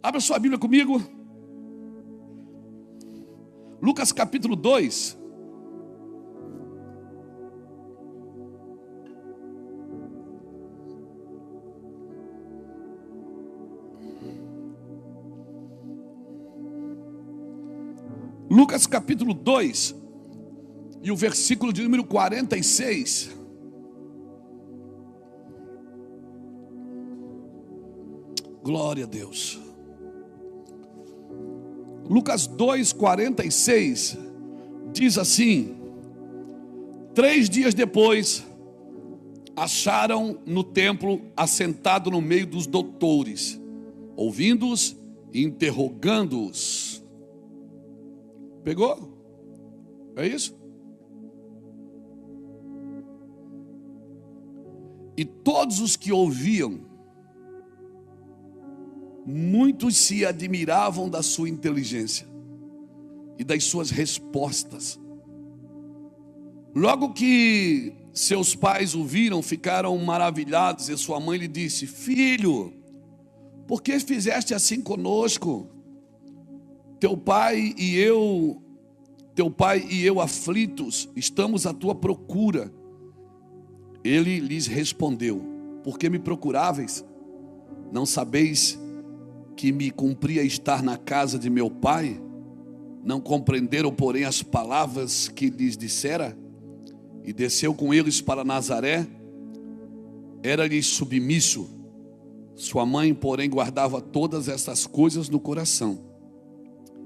Abra sua Bíblia comigo. Lucas capítulo 2. Lucas capítulo 2 e o versículo de número 46. Glória a Deus. Lucas 2, 46 diz assim: 3 dias depois, acharam no templo assentado no meio dos doutores, ouvindo-os e interrogando-os. Pegou? É isso? E todos os que ouviam, muitos se admiravam da sua inteligência e das suas respostas. Logo que seus pais o viram, ficaram maravilhados, e sua mãe lhe disse: Filho, por que fizeste assim conosco? Teu pai e eu aflitos, estamos à tua procura. Ele lhes respondeu: Por que me procuráveis? Não sabeis que me cumpria estar na casa de meu pai? Não compreenderam, porém, as palavras que lhes dissera? E desceu com eles para Nazaré. Era-lhes submisso. Sua mãe, porém, guardava todas estas coisas no coração.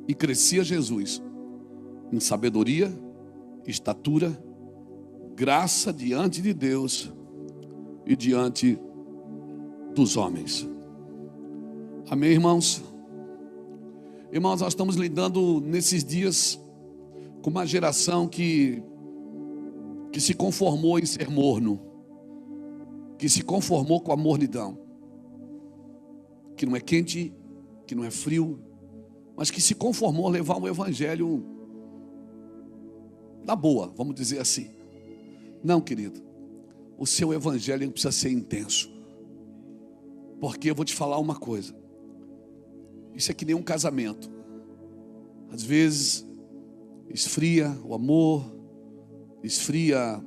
E crescia Jesus em sabedoria, estatura, graça diante de Deus e diante dos homens. Amém, irmãos? Irmãos, nós estamos lidando nesses dias com uma geração que se conformou em ser morno, que se conformou com a mornidão, que não é quente, que não é frio, mas que se conformou a levar o evangelho na boa, vamos dizer assim. Não, querido, o seu evangelho precisa ser intenso, porque eu vou te falar uma coisa: isso é que nem um casamento. Às vezes esfria o amor, esfria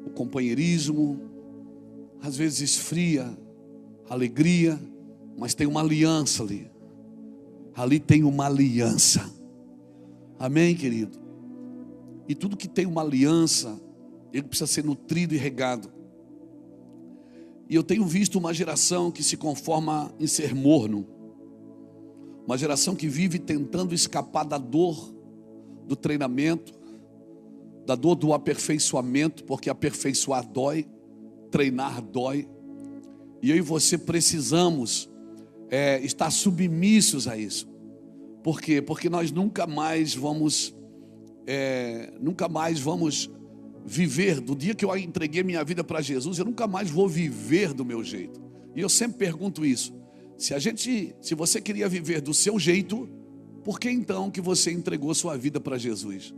o companheirismo, às vezes esfria a alegria, mas tem uma aliança ali. Ali tem uma aliança. Amém, querido? E tudo que tem uma aliança, ele precisa ser nutrido e regado. E eu tenho visto uma geração que se conforma em ser morno, uma geração que vive tentando escapar da dor do treinamento, da dor do aperfeiçoamento, porque aperfeiçoar dói, treinar dói. E eu e você precisamos estar submissos a isso. Por quê? Porque nós nunca mais vamos viver. Do dia que eu entreguei minha vida para Jesus, eu nunca mais vou viver do meu jeito. E eu sempre pergunto isso: se você queria viver do seu jeito, por que então que você entregou sua vida para Jesus?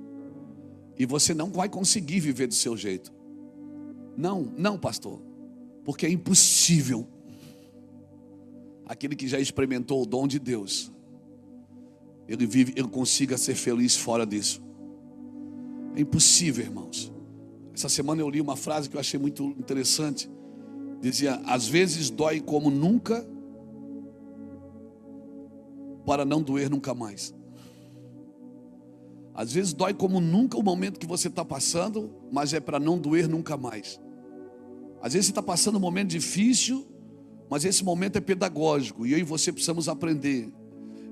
E você não vai conseguir viver do seu jeito. Não, pastor, porque é impossível. Aquele que já experimentou o dom de Deus, ele consiga ser feliz fora disso. É impossível, irmãos. Essa semana eu li uma frase que eu achei muito interessante. Dizia: às vezes dói como nunca, para não doer nunca mais. Às vezes dói como nunca o momento que você está passando, mas é para não doer nunca mais. Às vezes você está passando um momento difícil, mas esse momento é pedagógico, e eu e você precisamos aprender.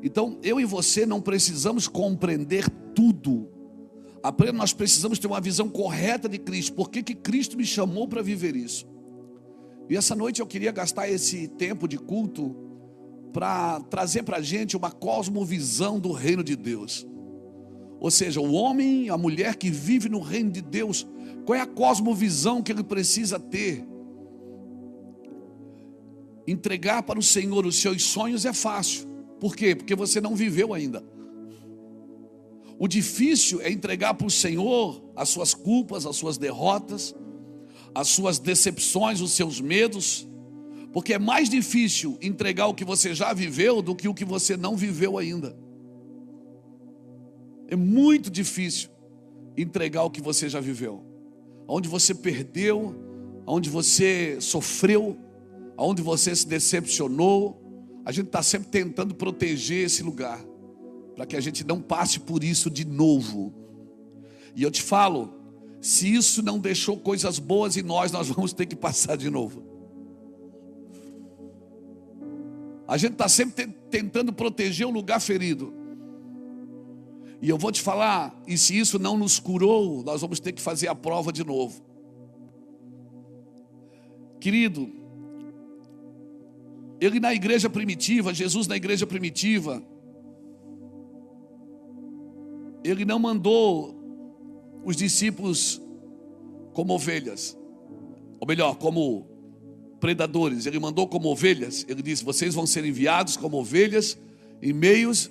Então eu e você não precisamos compreender tudo. Nós precisamos ter uma visão correta de Cristo. Por que Cristo me chamou para viver isso? E essa noite eu queria gastar esse tempo de culto para trazer para a gente uma cosmovisão do reino de Deus. Ou seja, o homem, a mulher que vive no reino de Deus, qual é a cosmovisão que ele precisa ter? Entregar para o Senhor os seus sonhos é fácil. Por quê? Porque você não viveu ainda. O difícil é entregar para o Senhor as suas culpas, as suas derrotas, as suas decepções, os seus medos. Porque é mais difícil entregar o que você já viveu do que o que você não viveu ainda. É muito difícil entregar o que você já viveu. Onde você perdeu, onde você sofreu, onde você se decepcionou. A gente está sempre tentando proteger esse lugar, para que a gente não passe por isso de novo. E eu te falo, se isso não deixou coisas boas em nós vamos ter que passar de novo. A gente está sempre tentando proteger o lugar ferido. E eu vou te falar, e se isso não nos curou, nós vamos ter que fazer a prova de novo. Querido, ele na igreja primitiva, Jesus na igreja primitiva, ele não mandou os discípulos como ovelhas, ou melhor, como predadores. Ele mandou como ovelhas. Ele disse: vocês vão ser enviados como ovelhas em meios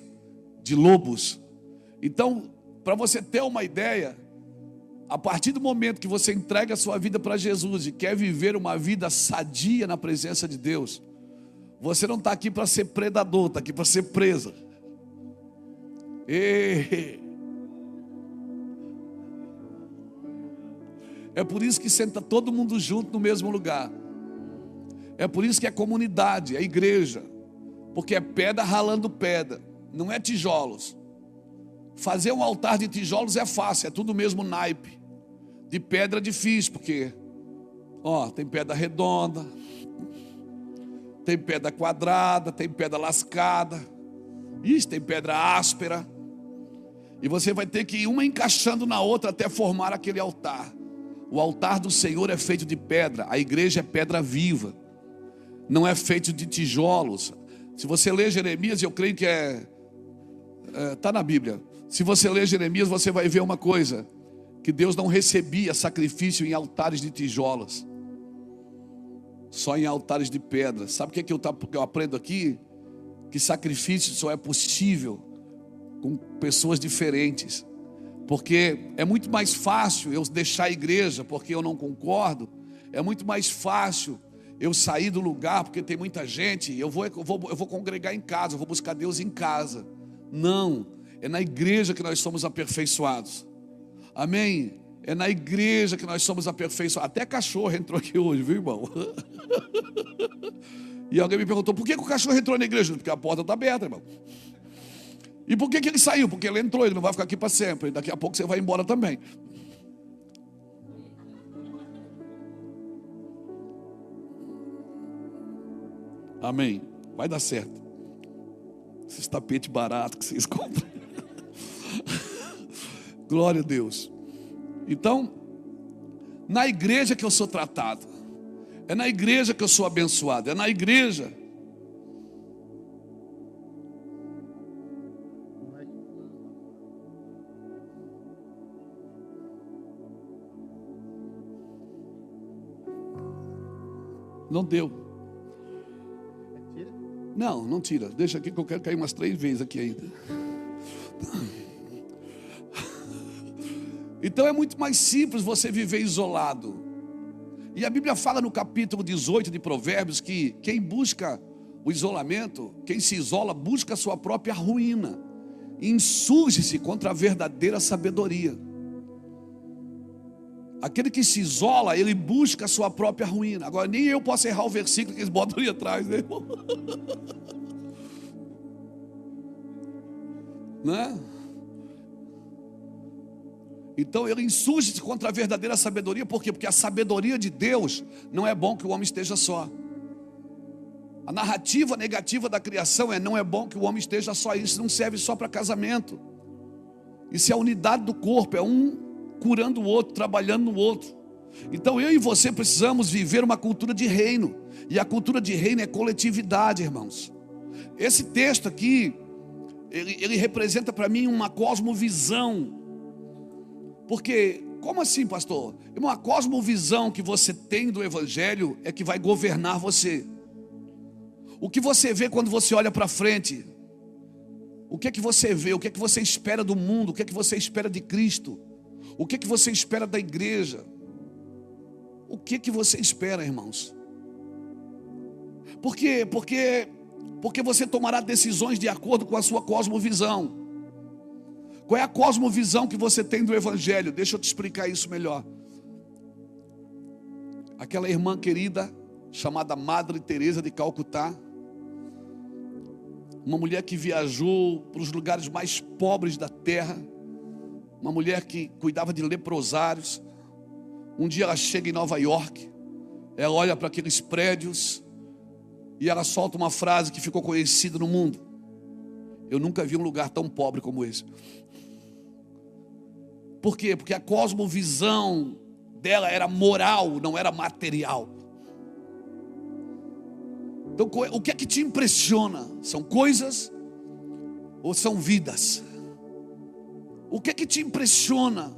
de lobos. Então, para você ter uma ideia, a partir do momento que você entrega a sua vida para Jesus e quer viver uma vida sadia na presença de Deus, você não está aqui para ser predador, está aqui para ser presa. É por isso que senta todo mundo junto no mesmo lugar. É por isso que é comunidade, é igreja. Porque é pedra ralando pedra, não é tijolos. Fazer um altar de tijolos é fácil, é tudo o mesmo naipe. De pedra é difícil, porque tem pedra redonda, tem pedra quadrada, tem pedra lascada, tem pedra áspera. E você vai ter que ir uma encaixando na outra até formar aquele altar. O altar do Senhor é feito de pedra, a igreja é pedra viva, não é feito de tijolos. Se você ler Jeremias, eu creio que está na Bíblia. Se você ler Jeremias, você vai ver uma coisa: que Deus não recebia sacrifício em altares de tijolos, só em altares de pedra. Sabe o que eu aprendo aqui? Que sacrifício só é possível com pessoas diferentes. Porque é muito mais fácil eu deixar a igreja porque eu não concordo. É muito mais fácil eu sair do lugar porque tem muita gente. Eu vou congregar em casa, eu vou buscar Deus em casa. Não, é na igreja que nós somos aperfeiçoados. Amém? É na igreja que nós somos aperfeiçoados. Até cachorro entrou aqui hoje, viu, irmão? E alguém me perguntou: por que o cachorro entrou na igreja? Porque a porta está aberta, irmão. E por que ele saiu? Porque ele entrou, ele não vai ficar aqui para sempre. Daqui a pouco você vai embora também. Amém? Vai dar certo. Esses tapetes baratos que vocês compram. Glória a Deus. Então, na igreja que eu sou tratado, é na igreja que eu sou abençoado, é na igreja. Não deu. Não tira. Deixa aqui que eu quero cair umas 3 vezes aqui ainda. Então é muito mais simples você viver isolado. E a Bíblia fala no capítulo 18 de Provérbios que quem busca o isolamento, quem se isola, busca a sua própria ruína, e insurge-se contra a verdadeira sabedoria. Aquele que se isola, ele busca a sua própria ruína. Agora nem eu posso errar o versículo que eles botam ali atrás, né, irmão? Né? Então ele insurge-se contra a verdadeira sabedoria. Por quê? Porque a sabedoria de Deus não é bom que o homem esteja só. A narrativa negativa da criação não é bom que o homem esteja só. Isso não serve só para casamento. Isso é a unidade do corpo, é um curando o outro, trabalhando no outro. Então eu e você precisamos viver uma cultura de reino. E a cultura de reino é coletividade, irmãos. Esse texto aqui, ele representa para mim uma cosmovisão. Porque, como assim, pastor? Uma cosmovisão que você tem do Evangelho é que vai governar você. O que você vê quando você olha para frente? O que é que você vê? O que é que você espera do mundo? O que é que você espera de Cristo? O que é que você espera da igreja? O que é que você espera, irmãos? Por quê? Porque você tomará decisões de acordo com a sua cosmovisão. Qual é a cosmovisão que você tem do Evangelho? Deixa eu te explicar isso melhor. Aquela irmã querida, chamada Madre Teresa de Calcutá, uma mulher que viajou para os lugares mais pobres da terra, uma mulher que cuidava de leprosários. Um dia ela chega em Nova York, ela olha para aqueles prédios e ela solta uma frase que ficou conhecida no mundo: eu nunca vi um lugar tão pobre como esse. Por quê? Porque a cosmovisão dela era moral, não era material. Então, o que é que te impressiona? São coisas ou são vidas? O que é que te impressiona?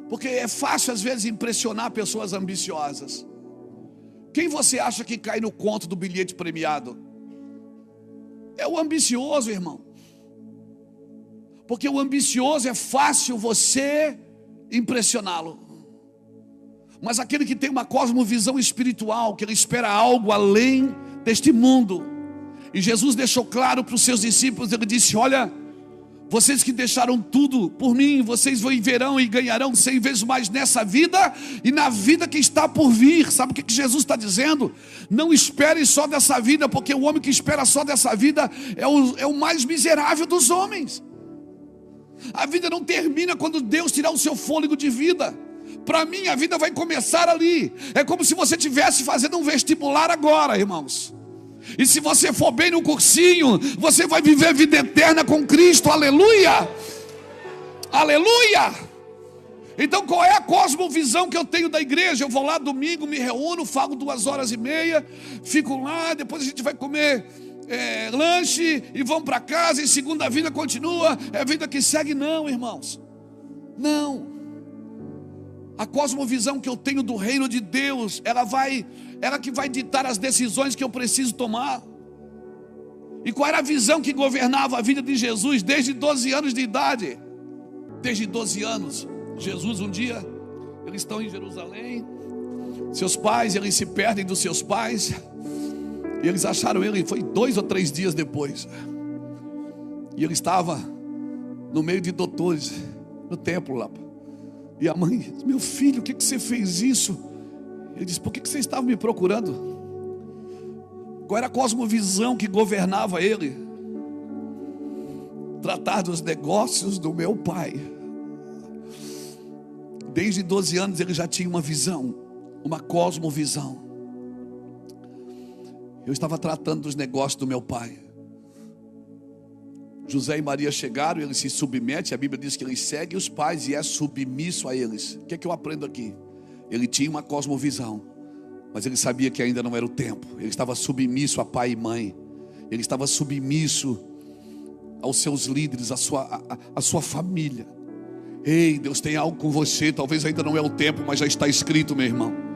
Porque é fácil às vezes impressionar pessoas ambiciosas. Quem você acha que cai no conto do bilhete premiado? É o ambicioso, irmão. Porque o ambicioso é fácil você impressioná-lo. Mas aquele que tem uma cosmovisão espiritual, que ele espera algo além deste mundo. E Jesus deixou claro para os seus discípulos, ele disse: olha, vocês que deixaram tudo por mim, vocês viverão e ganharão 100 vezes mais nessa vida e na vida que está por vir. Sabe o que Jesus está dizendo? Não espere só dessa vida, porque o homem que espera só dessa vida é o mais miserável dos homens. A vida não termina quando Deus tirar o seu fôlego de vida. Para mim a vida vai começar ali. É como se você estivesse fazendo um vestibular agora, irmãos. E se você for bem no cursinho, você vai viver a vida eterna com Cristo. Aleluia! Aleluia! Então qual é a cosmovisão que eu tenho da igreja? Eu vou lá domingo, me reúno, falo 2h30, fico lá, depois a gente vai comer lanche e vamos para casa, e segunda a vida continua, é a vida que segue. Não, irmãos, não. A cosmovisão que eu tenho do reino de Deus, ela que vai ditar as decisões que eu preciso tomar. E qual era a visão que governava a vida de Jesus desde 12 anos de idade? Desde 12 anos, Jesus um dia, eles estão em Jerusalém, seus pais, eles se perdem dos seus pais, e eles acharam ele, foi 2 ou 3 dias depois, e ele estava no meio de doutores, no templo lá. E a mãe disse: meu filho, o que você fez isso? Ele disse: por que você estava me procurando? Qual era a cosmovisão que governava ele? Tratar dos negócios do meu pai. Desde 12 anos ele já tinha uma visão, uma cosmovisão. Eu estava tratando dos negócios do meu pai. José e Maria chegaram, ele se submete, a Bíblia diz que ele segue os pais e é submisso a eles. O que é que eu aprendo aqui? Ele tinha uma cosmovisão, mas ele sabia que ainda não era o tempo. Ele estava submisso a pai e mãe. Ele estava submisso aos seus líderes, à sua família. Ei, Deus tem algo com você, talvez ainda não é o tempo, mas já está escrito, meu irmão.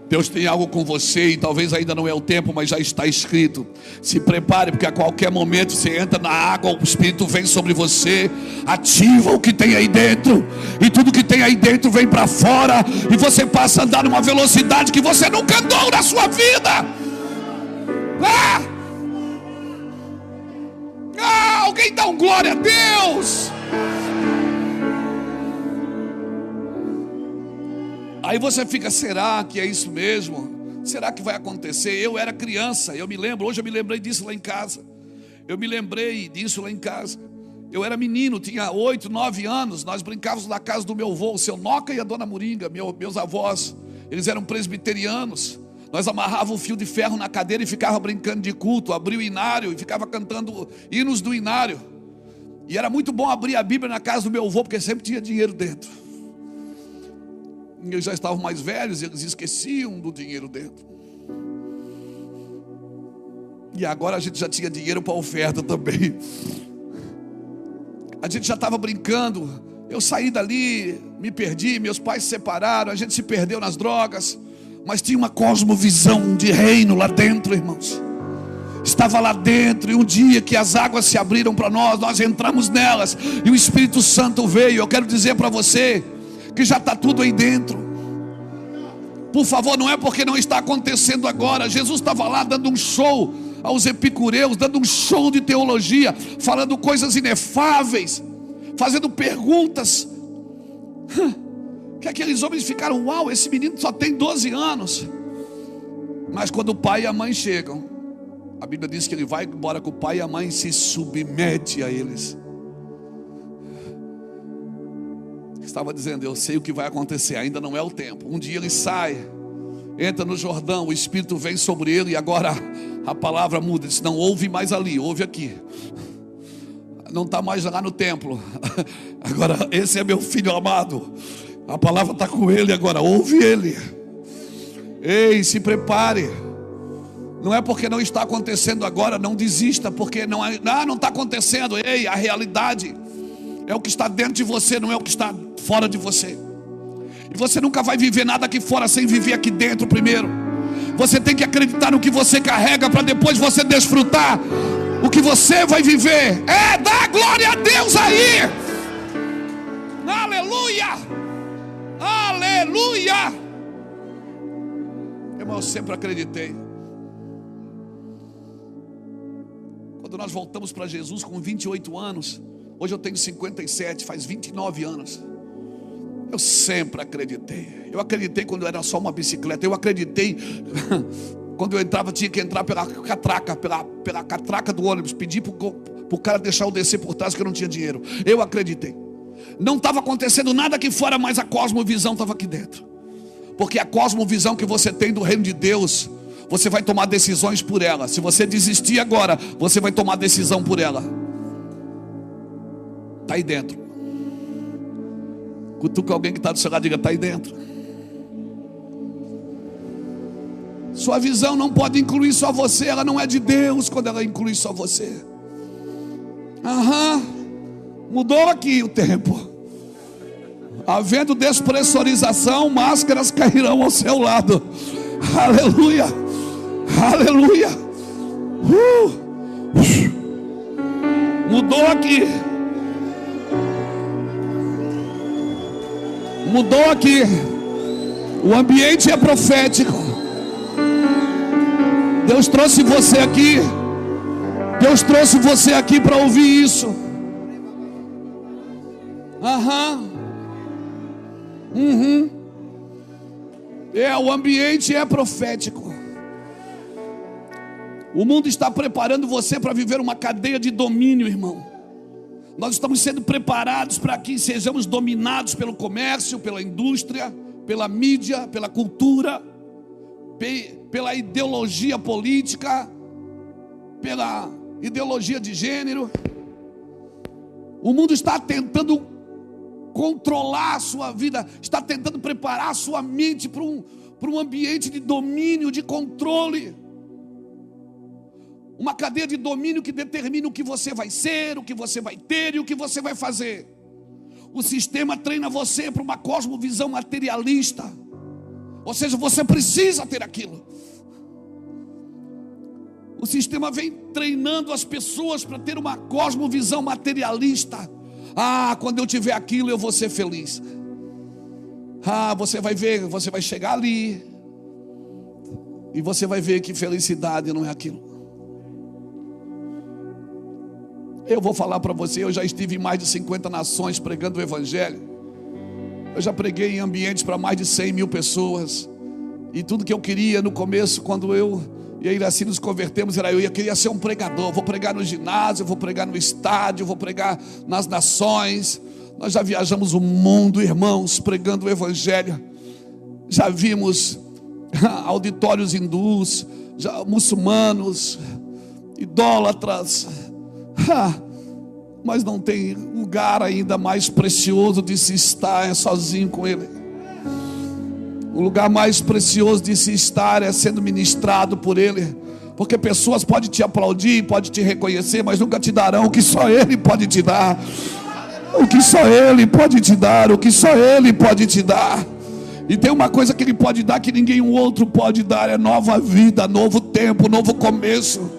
Deus tem algo com você e talvez ainda não é o tempo, mas já está escrito. Se prepare, porque a qualquer momento você entra na água, o Espírito vem sobre você, ativa o que tem aí dentro, e tudo que tem aí dentro vem para fora, e você passa a andar numa velocidade que você nunca andou na sua vida. Alguém dá um glória a Deus. Aí você fica: será que é isso mesmo? Será que vai acontecer? Eu era criança, eu me lembro, hoje eu me lembrei disso lá em casa. Eu me lembrei disso lá em casa. Eu era menino, tinha 8, 9 anos. Nós brincávamos na casa do meu avô, o seu Noca e a dona Moringa, meus avós. Eles eram presbiterianos. Nós amarrávamos o fio de ferro na cadeira e ficava brincando de culto. Abria o inário e ficava cantando hinos do inário. E era muito bom abrir a Bíblia na casa do meu avô, porque sempre tinha dinheiro dentro. Eles já estavam mais velhos, eles esqueciam do dinheiro dentro. E agora a gente já tinha dinheiro para oferta também. A gente já estava brincando. Eu saí dali, me perdi, meus pais se separaram, a gente se perdeu nas drogas. Mas tinha uma cosmovisão de reino lá dentro, irmãos. Estava lá dentro, e um dia que as águas se abriram para nós entramos nelas, e o Espírito Santo veio. Eu quero dizer para você que já está tudo aí dentro. Por favor, não é porque não está acontecendo agora. Jesus estava lá dando um show aos epicureus, dando um show de teologia, falando coisas inefáveis, fazendo perguntas, que aqueles homens ficaram: uau, esse menino só tem 12 anos. Mas quando o pai e a mãe chegam, a Bíblia diz que ele vai embora com o pai e a mãe se submete a eles. Estava dizendo: eu sei o que vai acontecer, ainda não é o tempo. Um dia ele sai, entra no Jordão, o Espírito vem sobre ele e agora a palavra muda. Ele diz: não ouve mais ali, ouve aqui. Não está mais lá no templo. Agora esse é meu filho amado. A palavra está com ele agora, ouve ele. Ei, se prepare. Não é porque não está acontecendo agora, não desista, porque não está acontecendo. Ei, a realidade é o que está dentro de você, não é o que está fora de você. E você nunca vai viver nada aqui fora sem viver aqui dentro primeiro. Você tem que acreditar no que você carrega, para depois você desfrutar o que você vai viver. Dá glória a Deus aí. Aleluia. Aleluia. Irmão, eu sempre acreditei. Quando nós voltamos para Jesus com 28 anos, hoje eu tenho 57, faz 29 anos. Eu sempre acreditei. Eu acreditei quando era só uma bicicleta. Eu acreditei quando eu entrava, tinha que entrar pela catraca do ônibus, pedir para o cara deixar eu descer por trás, que eu não tinha dinheiro. Eu acreditei. Não estava acontecendo nada aqui fora, mas a cosmovisão estava aqui dentro. Porque a cosmovisão que você tem do reino de Deus, você vai tomar decisões por ela. Se você desistir agora, você vai tomar decisão por ela. Está aí dentro. Cutuca alguém que está do seu lado e diga: está aí dentro. Sua visão não pode incluir só você. Ela não é de Deus quando ela inclui só você. Mudou aqui o tempo. Havendo despressurização, máscaras cairão ao seu lado. Aleluia. Aleluia. Mudou aqui. Mudou aqui. O ambiente é profético. Deus trouxe você aqui. Deus trouxe você aqui para ouvir isso. O ambiente é profético. O mundo está preparando você para viver uma cadeia de domínio, irmão. Nós estamos sendo preparados para que sejamos dominados pelo comércio, pela indústria, pela mídia, pela cultura, pela ideologia política, pela ideologia de gênero. O mundo está tentando controlar a sua vida, está tentando preparar a sua mente para um ambiente de domínio, de controle. Uma cadeia de domínio que determina o que você vai ser, o que você vai ter e o que você vai fazer. O sistema treina você para uma cosmovisão materialista. Ou seja, você precisa ter aquilo. O sistema vem treinando as pessoas para ter uma cosmovisão materialista. Quando eu tiver aquilo eu vou ser feliz. Você vai ver, você vai chegar ali e você vai ver que felicidade não é aquilo. Eu vou falar para você, eu já estive em mais de 50 nações pregando o Evangelho. Eu já preguei em ambientes para mais de 100 mil pessoas. E tudo que eu queria no começo, quando eu e a Iraci nos convertemos, era eu queria ser um pregador. Vou pregar no ginásio, vou pregar no estádio, vou pregar nas nações. Nós já viajamos o mundo, irmãos, pregando o Evangelho. Já vimos auditórios hindus, muçulmanos, idólatras. Mas não tem lugar ainda mais precioso de se estar sozinho com Ele. O lugar mais precioso de se estar é sendo ministrado por Ele. Porque pessoas podem te aplaudir, podem te reconhecer, mas nunca te darão o que só Ele pode te dar. O que só Ele pode te dar, o que só Ele pode te dar. E tem uma coisa que Ele pode dar que ninguém outro pode dar: é nova vida, novo tempo, novo começo,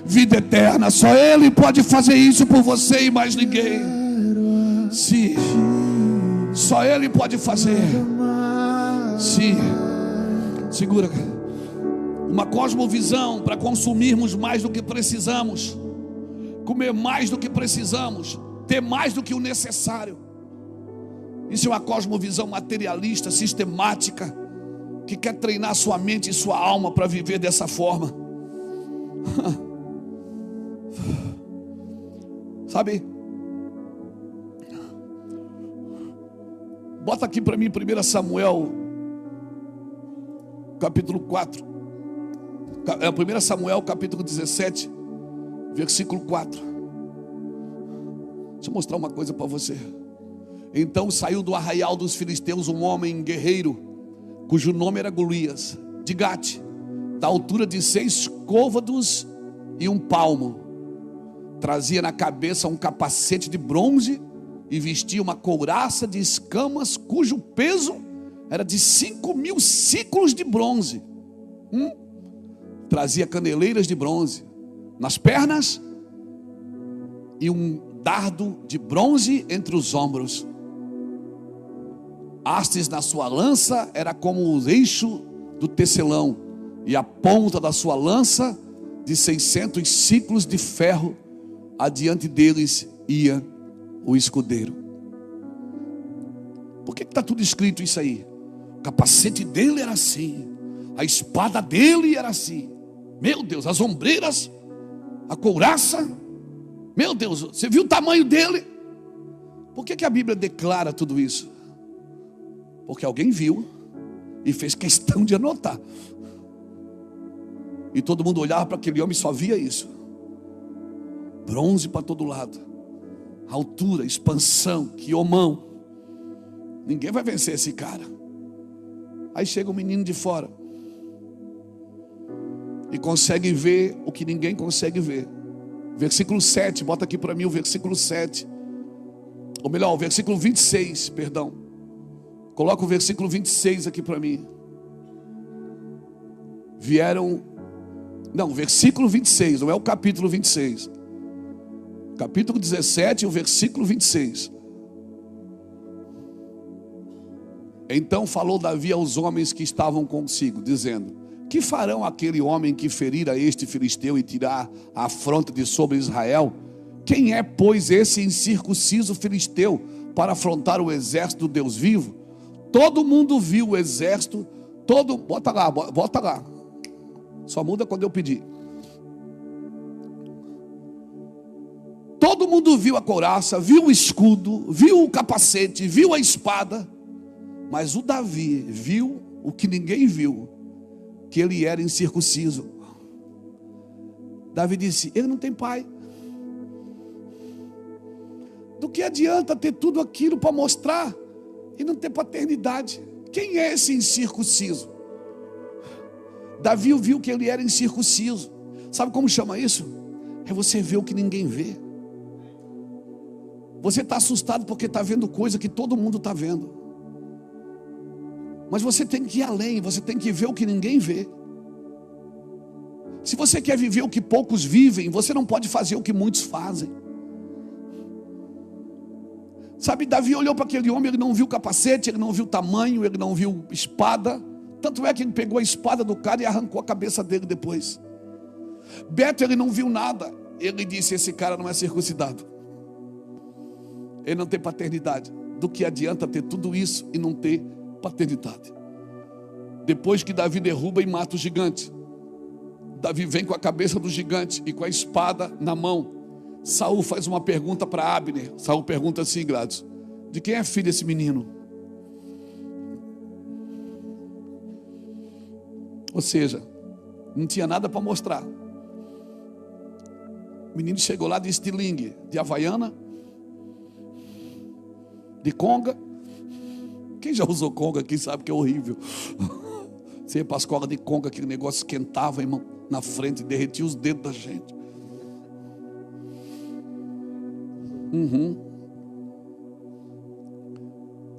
vida eterna. Só Ele pode fazer isso por você e mais ninguém. Sim, só Ele pode fazer. Sim, Segura. Uma cosmovisão para consumirmos mais do que precisamos, comer mais do que precisamos, ter mais do que o necessário. Isso é uma cosmovisão materialista, sistemática, que quer treinar sua mente e sua alma para viver dessa forma. Sabe? Bota aqui para mim 1 Samuel, capítulo 4. 1 Samuel, capítulo 17, versículo 4. Deixa eu mostrar uma coisa para você. Então saiu do arraial dos filisteus um homem guerreiro, cujo nome era Golias, de Gate, da altura de 6 côvados e 1 palmo. Trazia na cabeça um capacete de bronze e vestia uma couraça de escamas, cujo peso era de 5.000 ciclos de bronze. Trazia caneleiras de bronze nas pernas e um dardo de bronze entre os ombros. Hastes na sua lança era como o eixo do tecelão, e a ponta da sua lança de 600 ciclos de ferro. Adiante deles ia o escudeiro. Por que está tudo escrito isso aí? O capacete dele era assim, a espada dele era assim. Meu Deus, as ombreiras, a couraça. Meu Deus, você viu o tamanho dele? Por que a Bíblia declara tudo isso? Porque alguém viu e fez questão de anotar. E todo mundo olhava para aquele homem e só via isso. Bronze para todo lado, altura, expansão, quiomão. Ninguém vai vencer esse cara. Aí chega um menino de fora e consegue ver o que ninguém consegue ver. Versículo 7, bota aqui para mim o versículo 7. Ou melhor, o versículo 26, perdão. Coloca o versículo 26 aqui para mim. Versículo 26, não é o capítulo 26. Capítulo 17, o versículo 26. Então falou Davi aos homens que estavam consigo, dizendo: que farão aquele homem que ferir a este filisteu e tirar a afronta de sobre Israel? Quem é, pois, esse incircunciso filisteu para afrontar o exército do Deus vivo? Todo mundo viu o exército, bota lá. Só muda quando eu pedir. Todo mundo viu a couraça, viu o escudo, viu o capacete, viu a espada. Mas o Davi viu o que ninguém viu, que ele era incircunciso. Davi disse: ele não tem pai. Do que adianta ter tudo aquilo para mostrar e não ter paternidade? Quem é esse incircunciso? Davi viu que ele era incircunciso. Sabe como chama isso? É você ver o que ninguém vê. Você está assustado porque está vendo coisa que todo mundo está vendo. Mas você tem que ir além, você tem que ver o que ninguém vê. Se você quer viver o que poucos vivem, você não pode fazer o que muitos fazem. Sabe, Davi olhou para aquele homem, ele não viu capacete, ele não viu tamanho, ele não viu espada. Tanto é que ele pegou a espada do cara e arrancou a cabeça dele depois. Beto, ele não viu nada. Ele disse: esse cara não é circuncidado. Ele não tem paternidade. Do que adianta ter tudo isso e não ter paternidade? Depois que Davi derruba e mata o gigante, Davi vem com a cabeça do gigante e com a espada na mão. Saul faz uma pergunta para Abner. Saul pergunta assim, Gladys: de quem é filho esse menino? Ou seja, não tinha nada para mostrar. O menino chegou lá de estilingue, de havaiana, de conga. Quem já usou conga aqui sabe que é horrível. Você ia para a escola de conga, aquele negócio esquentava, irmão, na frente, derretia os dedos da gente.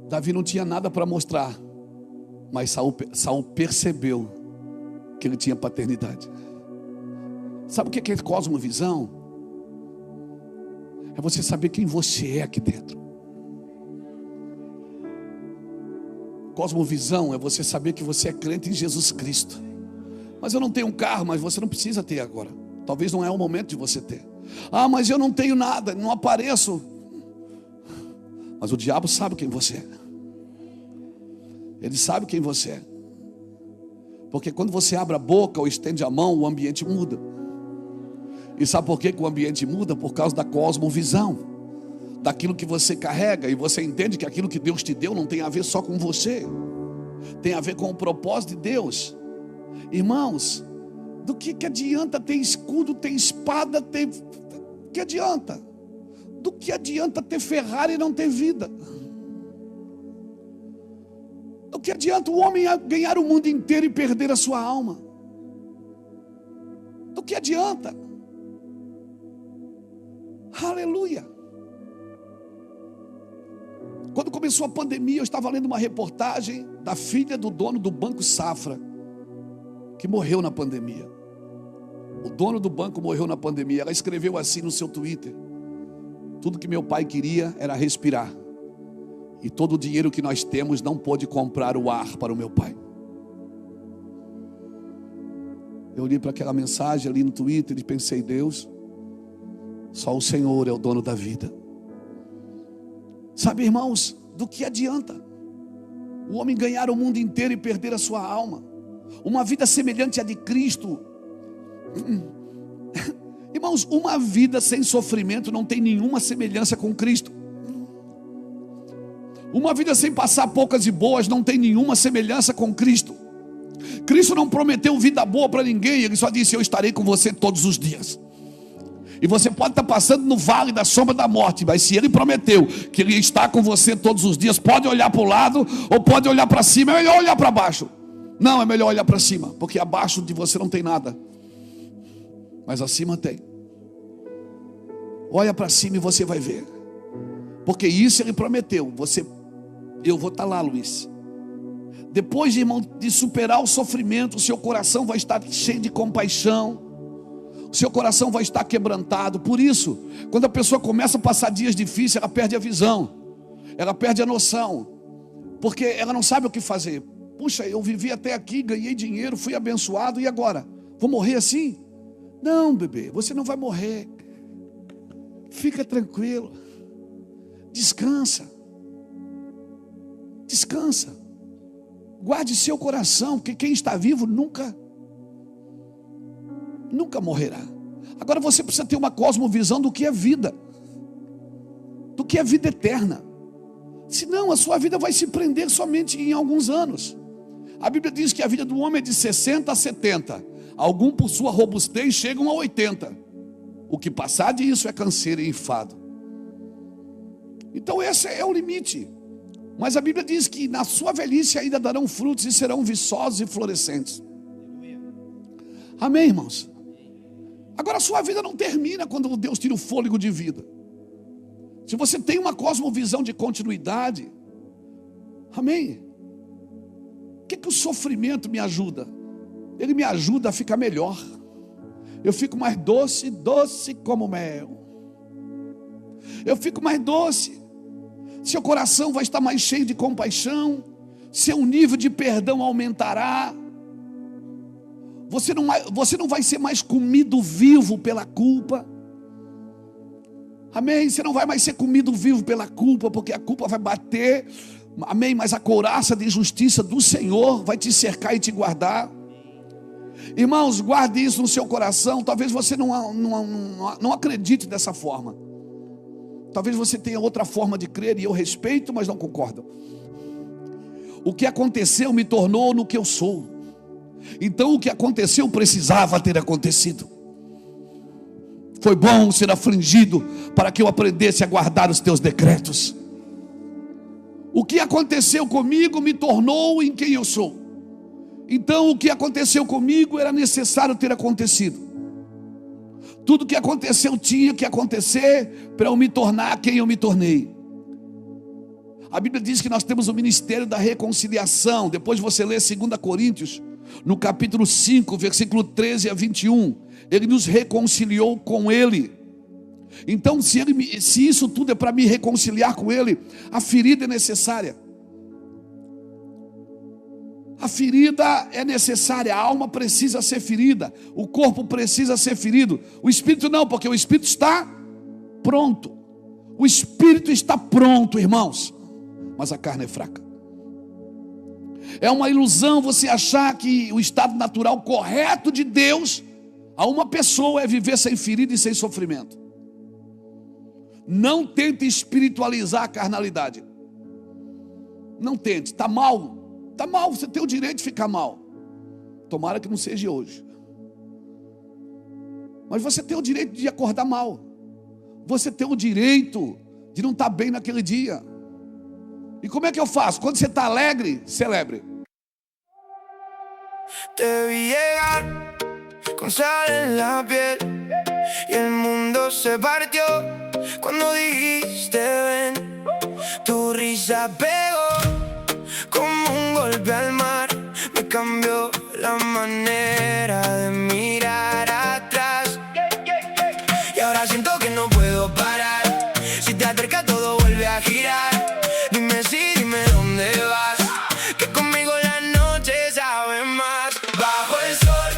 Davi não tinha nada para mostrar, mas Saul percebeu que ele tinha paternidade. Sabe o que é cosmovisão? É você saber quem você é aqui dentro. Cosmovisão é você saber que você é crente em Jesus Cristo. Mas eu não tenho um carro, mas você não precisa ter agora. Talvez não é o momento de você ter. Ah, mas eu não tenho nada, não apareço. Mas o diabo sabe quem você é. Ele sabe quem você é. Porque quando você abre a boca ou estende a mão, o ambiente muda. E sabe por que o ambiente muda? Por causa da cosmovisão, daquilo que você carrega. E você entende que aquilo que Deus te deu não tem a ver só com você, tem a ver com o propósito de Deus. Irmãos, do que adianta ter escudo, ter espada, ter... que adianta? Do que adianta ter Ferrari e não ter vida? Do que adianta o homem ganhar o mundo inteiro e perder a sua alma? Do que adianta? Aleluia. Quando começou a pandemia, eu estava lendo uma reportagem da filha do dono do Banco Safra, que morreu na pandemia. O dono do banco morreu na pandemia. Ela escreveu assim no seu Twitter: tudo que meu pai queria era respirar, e todo o dinheiro que nós temos não pôde comprar o ar para o meu pai. Eu olhei para aquela mensagem ali no Twitter e pensei: Deus, só o Senhor é o dono da vida. Sabe, irmãos, do que adianta o homem ganhar o mundo inteiro e perder a sua alma? Uma vida semelhante à de Cristo. Irmãos, uma vida sem sofrimento não tem nenhuma semelhança com Cristo. Uma vida sem passar poucas e boas não tem nenhuma semelhança com Cristo. Cristo não prometeu vida boa para ninguém. Ele só disse: eu estarei com você todos os dias. E você pode estar passando no vale da sombra da morte, mas se Ele prometeu que Ele está com você todos os dias, pode olhar para o lado ou pode olhar para cima. É melhor olhar para baixo. Não, é melhor olhar para cima, porque abaixo de você não tem nada, mas acima tem. Olha para cima e você vai ver, porque isso Ele prometeu. Eu vou estar lá, Luiz. Depois, irmão, de superar o sofrimento, o seu coração vai estar cheio de compaixão, o seu coração vai estar quebrantado. Por isso, quando a pessoa começa a passar dias difíceis, ela perde a visão, ela perde a noção, porque ela não sabe o que fazer. Puxa, eu vivi até aqui, ganhei dinheiro, fui abençoado, e agora? Vou morrer assim? Não, bebê, você não vai morrer. Fica tranquilo, descansa, descansa, guarde seu coração, porque quem está vivo nunca morrerá. Agora você precisa ter uma cosmovisão do que é vida, do que é vida eterna. Senão a sua vida vai se prender somente em alguns anos. A Bíblia diz que a vida do homem é de 60 a 70. Alguns por sua robustez chegam a 80. O que passar disso é canseiro e enfado. Então esse é o limite. Mas a Bíblia diz que na sua velhice ainda darão frutos e serão viçosos e florescentes. Amém, irmãos? Agora a sua vida não termina quando Deus tira o fôlego de vida. Se você tem uma cosmovisão de continuidade, amém? O que o sofrimento me ajuda? Ele me ajuda a ficar melhor. Eu fico mais doce, doce como mel. Eu fico mais doce. Seu coração vai estar mais cheio de compaixão. Seu nível de perdão aumentará. Você não vai ser mais comido vivo pela culpa. Amém? Você não vai mais ser comido vivo pela culpa, porque a culpa vai bater. Amém? Mas a couraça de justiça do Senhor vai te cercar e te guardar. Irmãos, guarde isso no seu coração. Talvez você não acredite dessa forma. Talvez você tenha outra forma de crer, e eu respeito, mas não concordo. O que aconteceu me tornou no que eu sou. Então o que aconteceu precisava ter acontecido. Foi bom ser afligido para que eu aprendesse a guardar os teus decretos. O que aconteceu comigo me tornou em quem eu sou. Então o que aconteceu comigo era necessário ter acontecido. Tudo que aconteceu tinha que acontecer para eu me tornar quem eu me tornei. A Bíblia diz que nós temos o ministério da reconciliação. Depois você lê 2 Coríntios, no capítulo 5, versículo 13 a 21. Ele nos reconciliou com Ele. Então se isso tudo é para me reconciliar com Ele, a ferida é necessária. A ferida é necessária, a alma precisa ser ferida, o corpo precisa ser ferido, o espírito não, porque o espírito está pronto. O espírito está pronto, irmãos, mas a carne é fraca. É uma ilusão você achar que o estado natural correto de Deus a uma pessoa é viver sem ferida e sem sofrimento. Não tente espiritualizar a carnalidade. Não tente, está mal. Está mal, você tem o direito de ficar mal. Tomara que não seja hoje. Mas você tem o direito de acordar mal. Você tem o direito de não estar bem naquele dia. E como é que eu faço? Quando você está alegre, celebre. Te vi llegar con sal en la piel y el mundo se partió cuando dijiste ven. Tu risa pegó como un golpe al mar, me cambió la manera de mirar atrás. Y ahora siento que no puedo parar, si te acercas todo vuelve a girar. Dime sí, dime dónde vas, que conmigo la noche sabe más. Bajo el sol,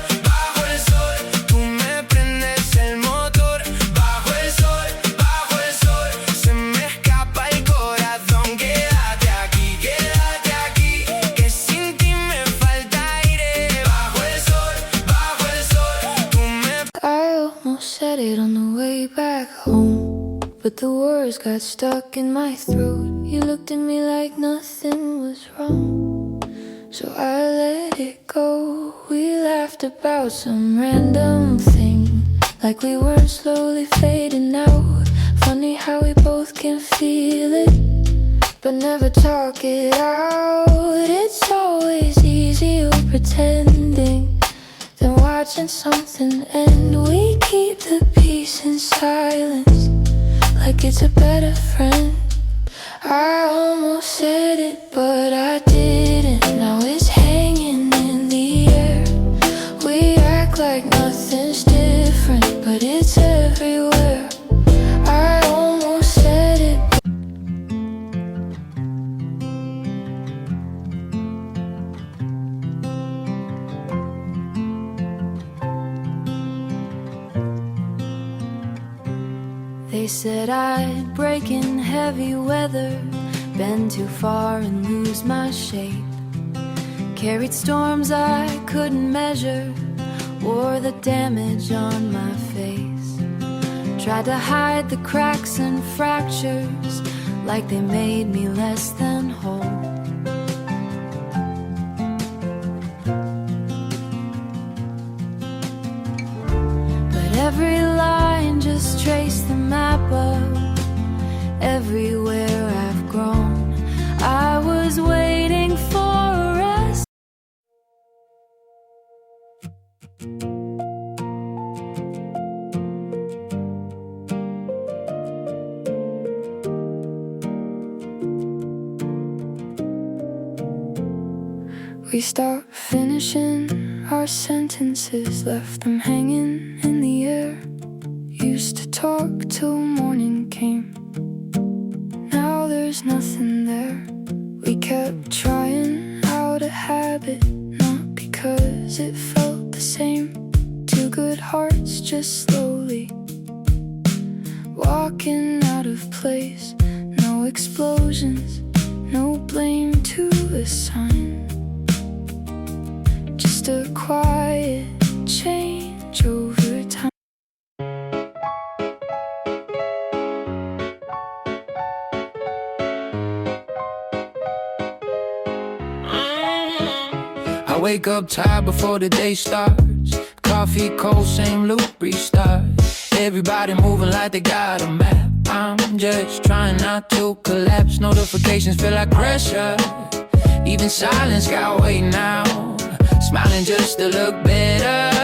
tú me prendes el motor. Bajo el sol, se me escapa el corazón. Quédate aquí, que sin ti me falta aire. Bajo el sol, tú me... I almost said it on the way back home, but the words got stuck in my throat. You looked at me like nothing was wrong, so I let it go. We laughed about some random thing, like we were slowly fading out. Funny how we both can feel it, but never talk it out. It's always easier pretending than watching something end. We keep the peace in silence, like it's a better friend. I almost said it, but I didn't. Now it's hanging in the air. We act like nothing's different, but it's everywhere. I almost said it. They said I'd break in heavy weather, bend too far and lose my shape. Carried storms I couldn't measure, wore the damage on my face. Tried to hide the cracks and fractures, like they made me less than whole. But every line just traced the map of everywhere I've grown. I was waiting for a rest. We stopped finishing our sentences, left them hanging in the air. Used to talk till morning came, now there's nothing there. We kept trying out a habit, not because it felt the same. Two good hearts just slowly walking out of place. No explosions, no blame to assign, just a quiet change over time. I wake up tired before the day starts. Coffee cold, same loop, restart. Everybody moving like they got a map. I'm just trying not to collapse. Notifications feel like pressure, even silence got weight now. Smiling just to look better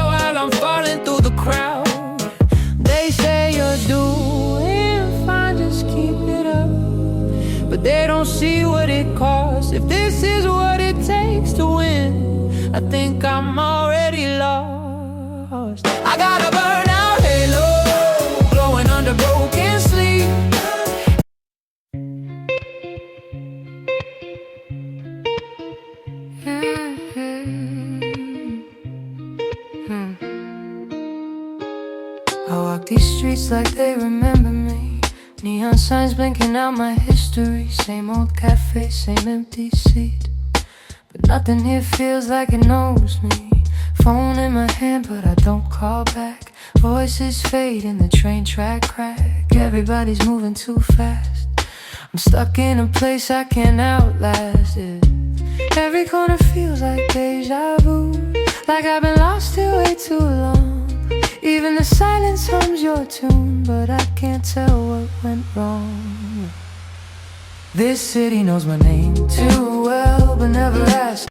while I'm falling through the crowd. They say you're doing fine, just keep it up, but they don't see what it costs. If this is what it takes to win, I think I'm already lost. I got a burnout halo, glowing under broken sleep. Neon signs blinking out my history. Same old cafe, same empty seat. But nothing here feels like it knows me. Phone in my hand but I don't call back. Voices fade and the train track crack. Everybody's moving too fast. I'm stuck in a place I can't outlast it. Every corner feels like deja vu. Like I've been lost here way too long. Even the silence hums your tune, but I can't tell what went wrong. This city knows my name too well, but never asked.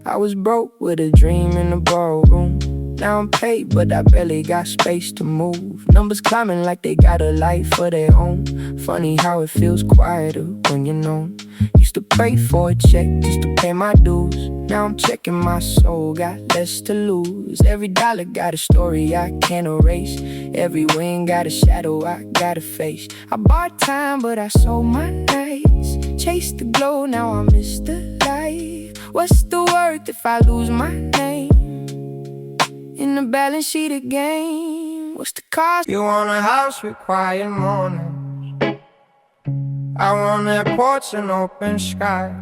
I was broke with a dream in the ballroom. Now I'm paid, but I barely got space to move. Numbers climbing like they got a life of their own. Funny how it feels quieter when you're known. Used to pray for a check just to pay my dues. Now I'm checking my soul, got less to lose. Every dollar got a story I can't erase. Every win got a shadow I gotta face. I bought time, but I sold my nights. Chased the glow, now I miss the light. What's the worth if I lose my name in the balance sheet again? What's the cost? You want a house with quiet mornings. I want airports and open skies.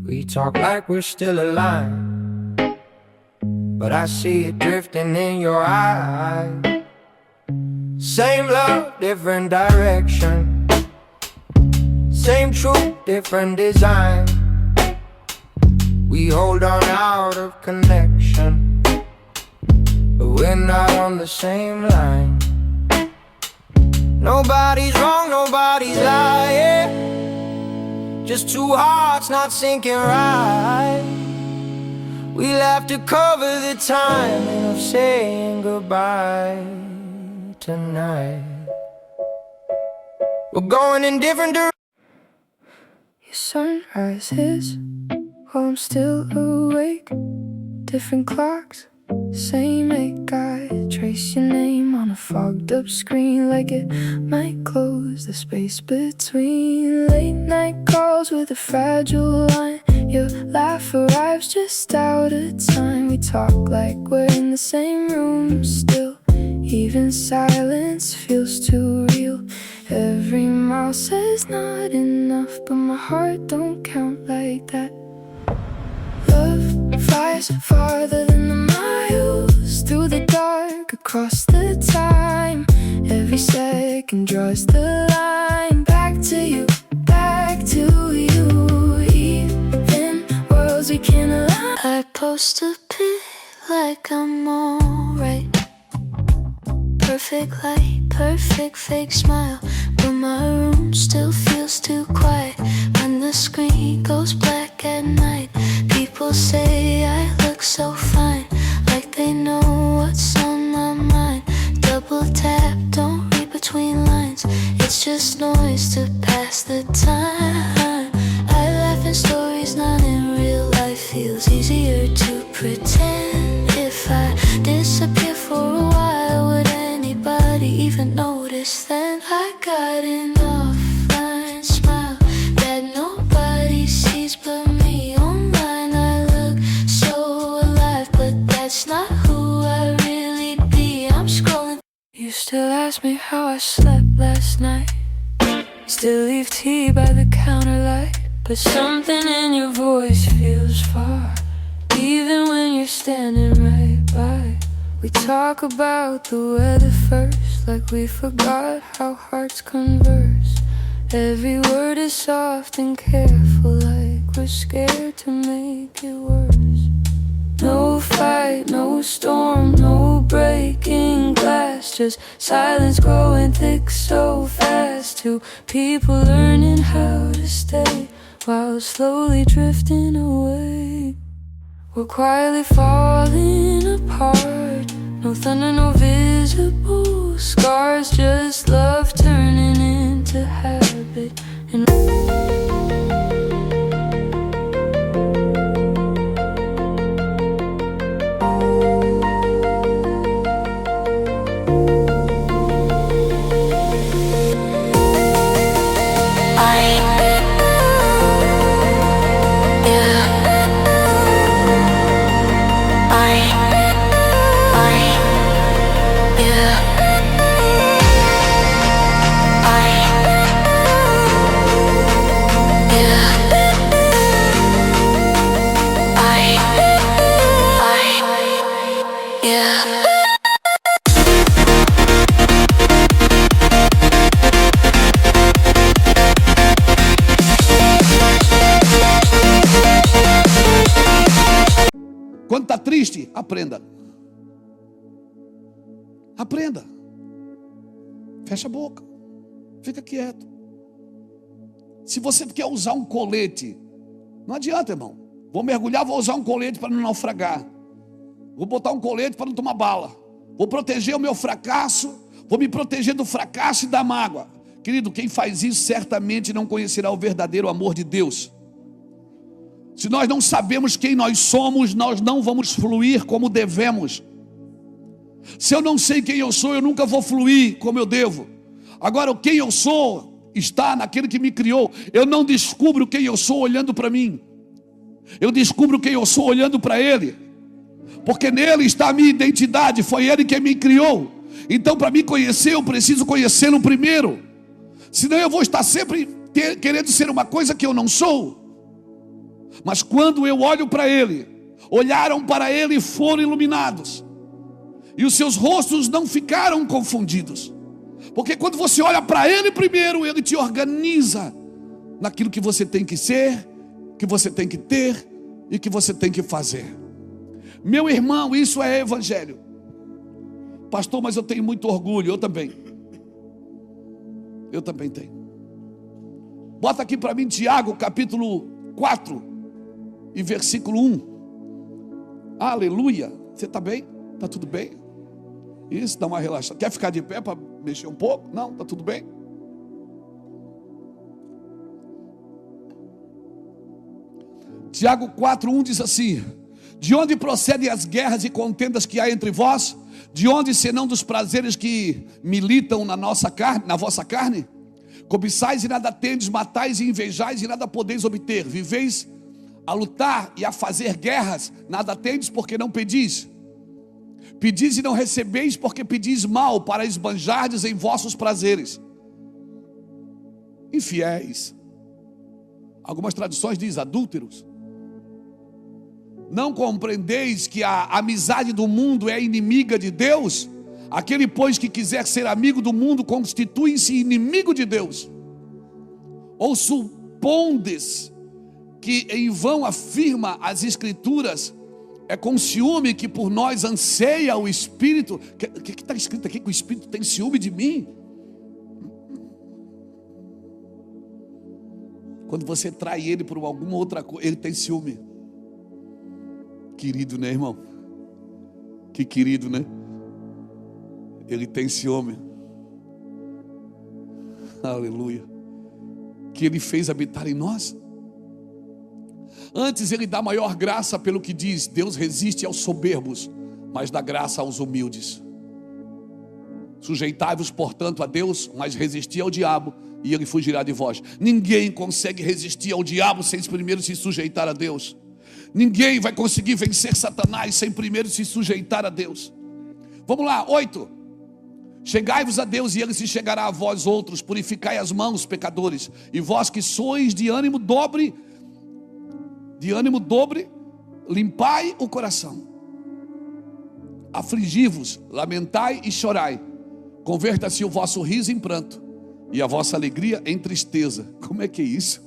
We talk like we're still alive, but I see it drifting in your eyes. Same love, different direction. Same truth, different design. We hold on out of connection, but we're not on the same line. Nobody's wrong, nobody's lying. Just two hearts not syncing right. We'll have to cover the timing of saying goodbye tonight. We're going in different directions. Your sunrise is while I'm still awake. Different clocks, same ache. I trace your name on a fogged up screen, like it might close the space between. Late night calls with a fragile line. Your laugh arrives just out of time. We talk like we're in the same room still. Even silence feels too real. Every mile says not enough, but my heart don't count like that. Love flies farther than the miles, through the dark, across the time. Every second draws the line. Back to you, back to you. Even worlds we can't align. I post a pic like I'm alright. Perfect light, perfect fake smile, but my room still feels too quiet. When the screen goes black at night, people say I look so fine, like they know what's on my mind. Double tap, don't read between lines. It's just noise to pass the time. I laugh in stories, not in real life. Feels easier to pretend. If I disappear for a while, would anybody even notice then? I got an offline smile that nobody sees but me. Online I look so alive, but that's not who I really be. I'm scrolling. You still ask me how I slept last night. Still leave tea by the counter light, but something in your voice feels far, even when you're standing right by. We talk about the weather first, like we forgot how hearts converse. Every word is soft and careful, like we're scared to make it worse. No fight, no storm, no breaking glass, just silence growing thick so fast. Two people learning how to stay while slowly drifting away. We're quietly falling apart. No thunder, no visible scars, just love turning into habit. And existe, aprenda. Aprenda. Fecha a boca. Fica quieto. Se você quer usar um colete, não adianta, irmão. Vou mergulhar, vou usar um colete para não naufragar. Vou botar um colete para não tomar bala. Vou proteger o meu fracasso. Vou me proteger do fracasso e da mágoa. Querido, quem faz isso certamente não conhecerá o verdadeiro amor de Deus. Se nós não sabemos quem nós somos, nós não vamos fluir como devemos. Se eu não sei quem eu sou, eu nunca vou fluir como eu devo. Agora, quem eu sou está naquele que me criou. Eu não descubro quem eu sou olhando para mim. Eu descubro quem eu sou olhando para Ele. Porque nele está a minha identidade. Foi Ele que me criou. Então, para me conhecer, eu preciso conhecê-lo primeiro. Senão eu vou estar sempre querendo ser uma coisa que eu não sou. Mas quando eu olho para Ele, olharam para Ele e foram iluminados. E os seus rostos não ficaram confundidos. Porque quando você olha para Ele primeiro, Ele te organiza naquilo que você tem que ser, que você tem que ter e que você tem que fazer. Meu irmão, isso é evangelho. Pastor, mas eu tenho muito orgulho. Eu também. Eu também tenho. Bota aqui para mim Tiago capítulo 4 e versículo 1. Aleluia. Você está bem? Está tudo bem? Isso, dá uma relaxada. Quer ficar de pé para mexer um pouco? Não, está tudo bem? Tiago 4:1 diz assim: de onde procedem as guerras e contendas que há entre vós? De onde senão dos prazeres que militam na vossa carne? Cobiçais e nada tendes, matais e invejais e nada podeis obter. Viveis a lutar e a fazer guerras, nada tendes porque não pedis. Pedis e não recebeis porque pedis mal, para esbanjardes em vossos prazeres. Infiéis. Algumas traduções dizem adúlteros. Não compreendeis que a amizade do mundo é inimiga de Deus? Aquele, pois, que quiser ser amigo do mundo, constitui-se inimigo de Deus. Ou supondes que em vão afirma as Escrituras, é com ciúme que por nós anseia o Espírito? O que está escrito aqui? Que o Espírito tem ciúme de mim? Quando você trai ele por alguma outra coisa, ele tem ciúme. Querido, né, irmão? Que querido, né? Ele tem ciúme. Aleluia. Que Ele fez habitar em nós. Antes Ele dá maior graça pelo que diz: Deus resiste aos soberbos, mas dá graça aos humildes. Sujeitai-vos, portanto, a Deus, mas resisti ao diabo, e ele fugirá de vós. Ninguém consegue resistir ao diabo sem primeiro se sujeitar a Deus. Ninguém vai conseguir vencer Satanás sem primeiro se sujeitar a Deus. Vamos lá, 8. Chegai-vos a Deus e Ele se chegará a vós outros. Purificai as mãos, pecadores. E vós que sois de ânimo dobre, limpai o coração. Afligi-vos, lamentai e chorai. Converta-se o vosso riso em pranto e a vossa alegria em tristeza. Como é que é isso?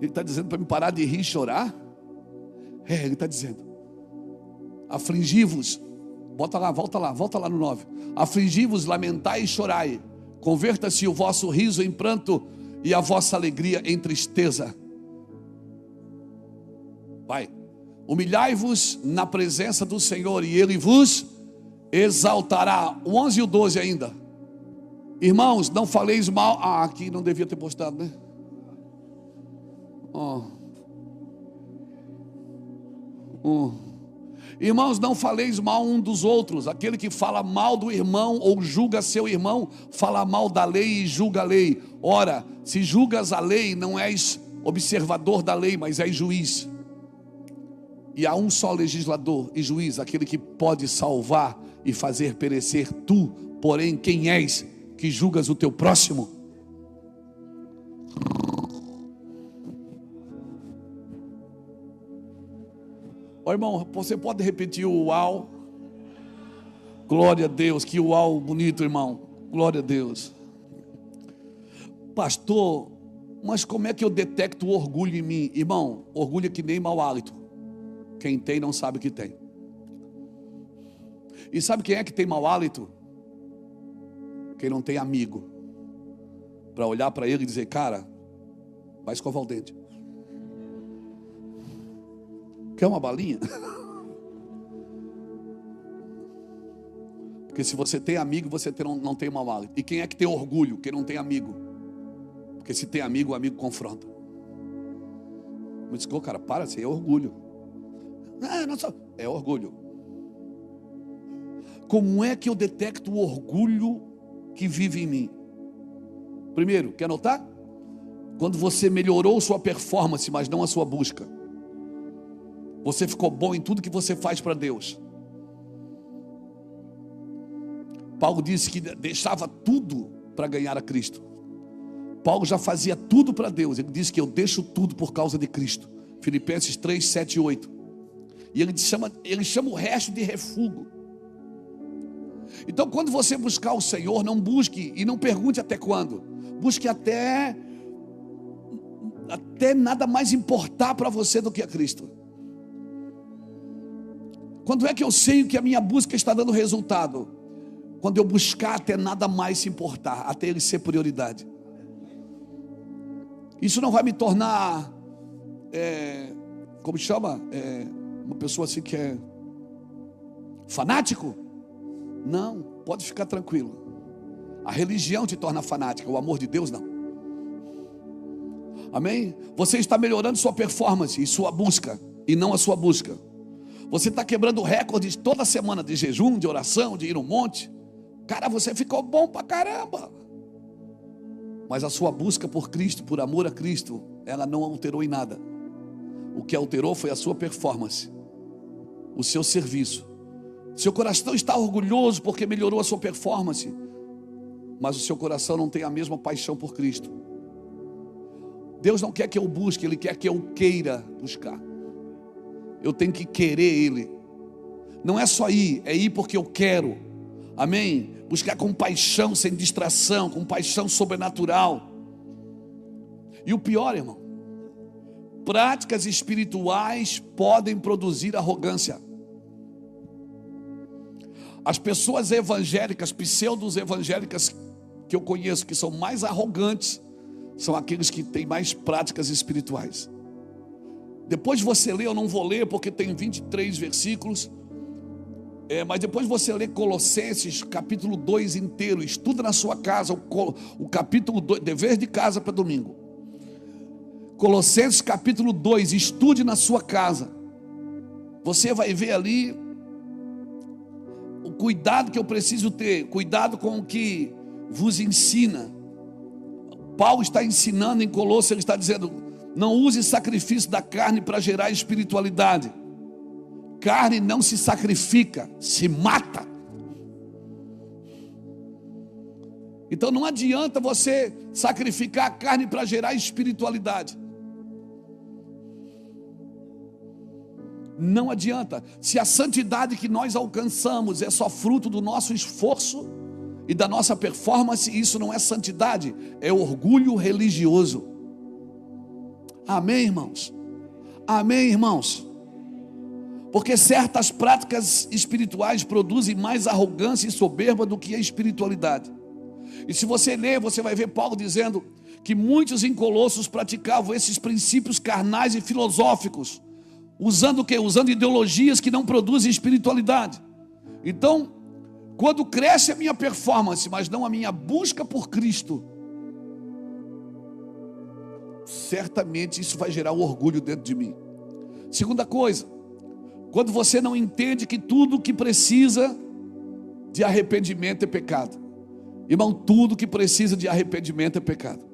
Ele está dizendo para me parar de rir e chorar? Ele está dizendo: afligi-vos, volta lá no 9. Afligi-vos, lamentai e chorai. Converta-se o vosso riso em pranto e a vossa alegria em tristeza. Vai. Humilhai-vos na presença do Senhor e Ele vos exaltará. O 11 e o 12 ainda. Irmãos, não faleis mal. Aqui não devia ter postado, né? Irmãos, não faleis mal um dos outros. Aquele que fala mal do irmão ou julga seu irmão, fala mal da lei e julga a lei. Ora, se julgas a lei, não és observador da lei, mas és juiz. E há um só legislador e juiz, aquele que pode salvar e fazer perecer. Tu, porém, quem és que julgas o teu próximo? Irmão, você pode repetir o uau? Glória a Deus, que uau bonito, irmão. Glória a Deus. Pastor, mas como é que eu detecto o orgulho em mim? Irmão, orgulho é que nem mau hálito. Quem tem não sabe o que tem. E sabe quem é que tem mau hálito? Quem não tem amigo para olhar para ele e dizer: cara, vai escovar o dente. Quer uma balinha? Porque se você tem amigo, você não tem mau hálito. E quem é que tem orgulho? Quem não tem amigo. Porque se tem amigo, o amigo confronta. Eu disse: cara, para, isso aí é orgulho. É orgulho. Como é que eu detecto o orgulho que vive em mim? Primeiro, quer notar? Quando você melhorou sua performance, mas não a sua busca. Você ficou bom em tudo que você faz para Deus. Paulo disse que deixava tudo para ganhar a Cristo. Paulo já fazia tudo para Deus. Ele disse que eu deixo tudo por causa de Cristo. Filipenses 3, 7 e 8. E ele chama o resto de refúgio. Então, quando você buscar o Senhor, não busque e não pergunte até quando. Busque até nada mais importar para você do que a Cristo. Quando é que eu sei que a minha busca está dando resultado? Quando eu buscar até nada mais se importar, até ele ser prioridade. Isso não vai me tornar, como chama? Uma pessoa assim que é fanático? Não, pode ficar tranquilo. A religião te torna fanática, o amor de Deus não. Amém? Você está melhorando sua performance e sua busca, e não a sua busca. Você está quebrando recordes toda semana de jejum, de oração, de ir no monte. Cara, você ficou bom pra caramba. Mas a sua busca por Cristo, por amor a Cristo, ela não alterou em nada. O que alterou foi a sua performance, o seu serviço. Seu coração está orgulhoso porque melhorou a sua performance, mas o seu coração não tem a mesma paixão por Cristo. Deus não quer que eu busque, Ele quer que eu queira buscar. Eu tenho que querer Ele. Não é só ir, é ir porque eu quero. Amém? Buscar com paixão, sem distração, com paixão sobrenatural. E o pior, irmão, práticas espirituais podem produzir arrogância. As pessoas evangélicas, pseudos evangélicas que eu conheço, que são mais arrogantes, são aqueles que têm mais práticas espirituais. Depois você lê, eu não vou ler porque tem 23 versículos, mas depois você lê Colossenses capítulo 2 inteiro, estuda na sua casa o capítulo 2, dever de casa para domingo. Colossenses capítulo 2, estude na sua casa. Você vai ver ali o cuidado que eu preciso ter, cuidado com o que vos ensina. Paulo está ensinando em Colossenses, ele está dizendo: não use sacrifício da carne para gerar espiritualidade. Carne não se sacrifica, se mata. Então não adianta você sacrificar a carne para gerar espiritualidade. Não adianta. Se a santidade que nós alcançamos é só fruto do nosso esforço e da nossa performance, isso não é santidade, é orgulho religioso. Amém, irmãos? Amém, irmãos? Porque certas práticas espirituais produzem mais arrogância e soberba do que a espiritualidade. E se você ler, você vai ver Paulo dizendo que muitos em Colossos praticavam esses princípios carnais e filosóficos, usando o quê? Usando ideologias que não produzem espiritualidade. Então, quando cresce a minha performance, mas não a minha busca por Cristo, certamente isso vai gerar um orgulho dentro de mim. Segunda coisa, quando você não entende que tudo que precisa de arrependimento é pecado. Irmão, tudo que precisa de arrependimento é pecado.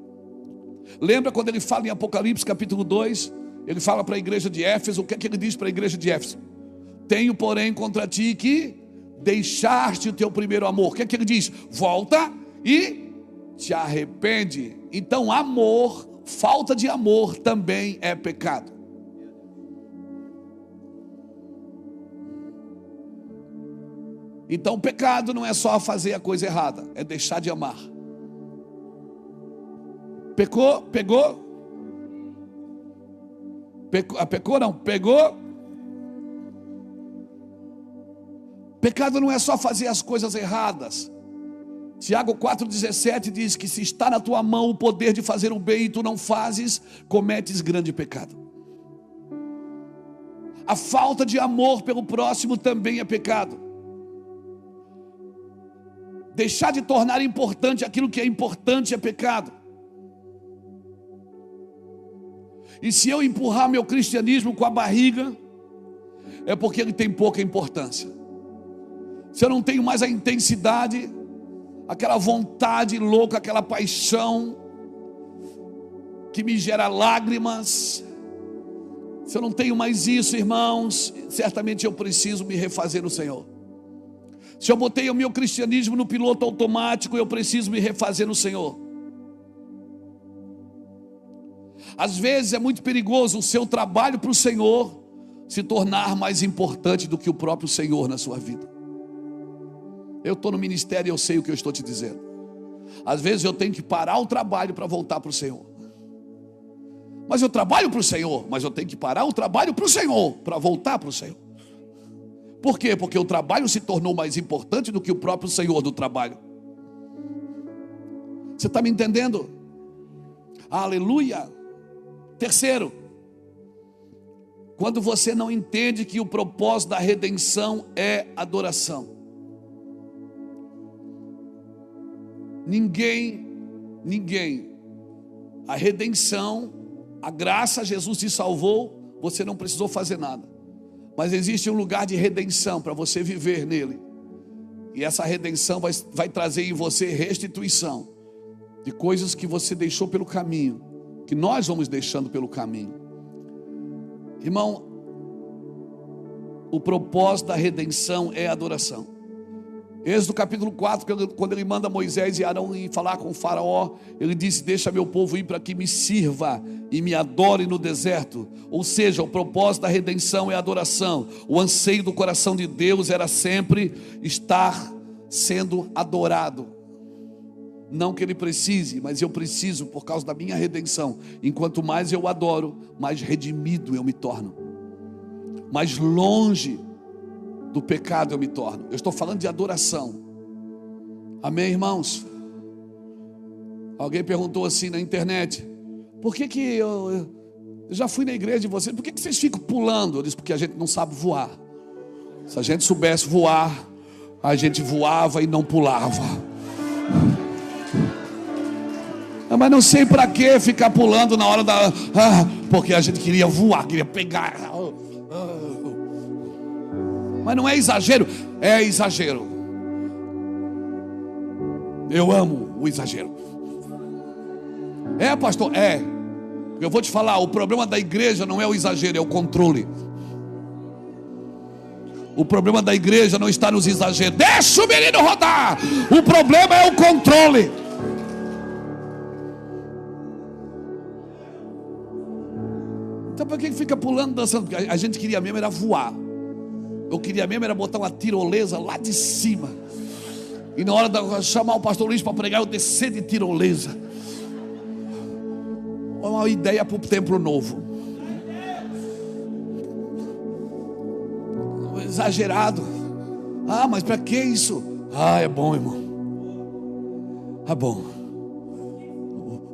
Lembra quando ele fala em Apocalipse capítulo 2, ele fala para a igreja de Éfeso, o que é que ele diz para a igreja de Éfeso? Tenho, porém, contra ti que deixaste o teu primeiro amor. O que é que ele diz? Volta e te arrepende. Então amor, falta de amor também é pecado. Então o pecado não é só fazer a coisa errada, é deixar de amar. Pecou? Pegou? Pecou não, pegou? Pecado não é só fazer as coisas erradas. Tiago 4,17 diz que se está na tua mão o poder de fazer o bem e tu não fazes, cometes grande pecado. A falta de amor pelo próximo também é pecado. Deixar de tornar importante aquilo que é importante é pecado. E se eu empurrar meu cristianismo com a barriga, é porque ele tem pouca importância. Se eu não tenho mais a intensidade, aquela vontade louca, aquela paixão que me gera lágrimas, se eu não tenho mais isso, irmãos, certamente eu preciso me refazer no Senhor. Se eu botei o meu cristianismo no piloto automático, eu preciso me refazer no Senhor. Às vezes é muito perigoso o seu trabalho para o Senhor se tornar mais importante do que o próprio Senhor na sua vida. Eu estou no ministério e eu sei o que eu estou te dizendo. Às vezes eu tenho que parar o trabalho para voltar para o Senhor. Mas eu trabalho para o Senhor, mas eu tenho que parar o trabalho para o Senhor, para voltar para o Senhor. Por quê? Porque o trabalho se tornou mais importante do que o próprio Senhor do trabalho. Você está me entendendo? Aleluia. Terceiro, quando você não entende que o propósito da redenção é adoração. Ninguém, a redenção, a graça, Jesus te salvou, você não precisou fazer nada. Mas existe um lugar de redenção para você viver nele. E essa redenção vai trazer em você restituição de coisas que você deixou pelo caminho, que nós vamos deixando pelo caminho. Irmão, o propósito da redenção é adoração. Êxodo capítulo 4, quando ele manda Moisés e Arão ir falar com o faraó, ele disse: deixa meu povo ir para que me sirva e me adore no deserto. Ou seja, o propósito da redenção é adoração. O anseio do coração de Deus era sempre estar sendo adorado. Não que ele precise, mas eu preciso por causa da minha redenção. Enquanto mais eu adoro, mais redimido eu me torno, mais longe do pecado eu me torno. Eu estou falando de adoração. Amém, irmãos? Alguém perguntou assim na internet: por que eu já fui na igreja de vocês, por que vocês ficam pulando? Eu disse: porque a gente não sabe voar. Se a gente soubesse voar, a gente voava e não pulava. Mas não sei para que ficar pulando na hora da... porque a gente queria voar, queria pegar. Mas não é exagero? É exagero. Eu amo o exagero. É, pastor? É. Eu vou te falar, o problema da igreja não é o exagero, é o controle. O problema da igreja não está nos exageros. Deixa o menino rodar. O problema é o controle. Então por que fica pulando, dançando? Porque a gente queria mesmo era voar. Eu queria mesmo era botar uma tirolesa lá de cima. E na hora de chamar o pastor Luiz para pregar, eu descer de tirolesa. Uma ideia para o templo novo. Exagerado. Mas para que isso? É bom, irmão. É bom.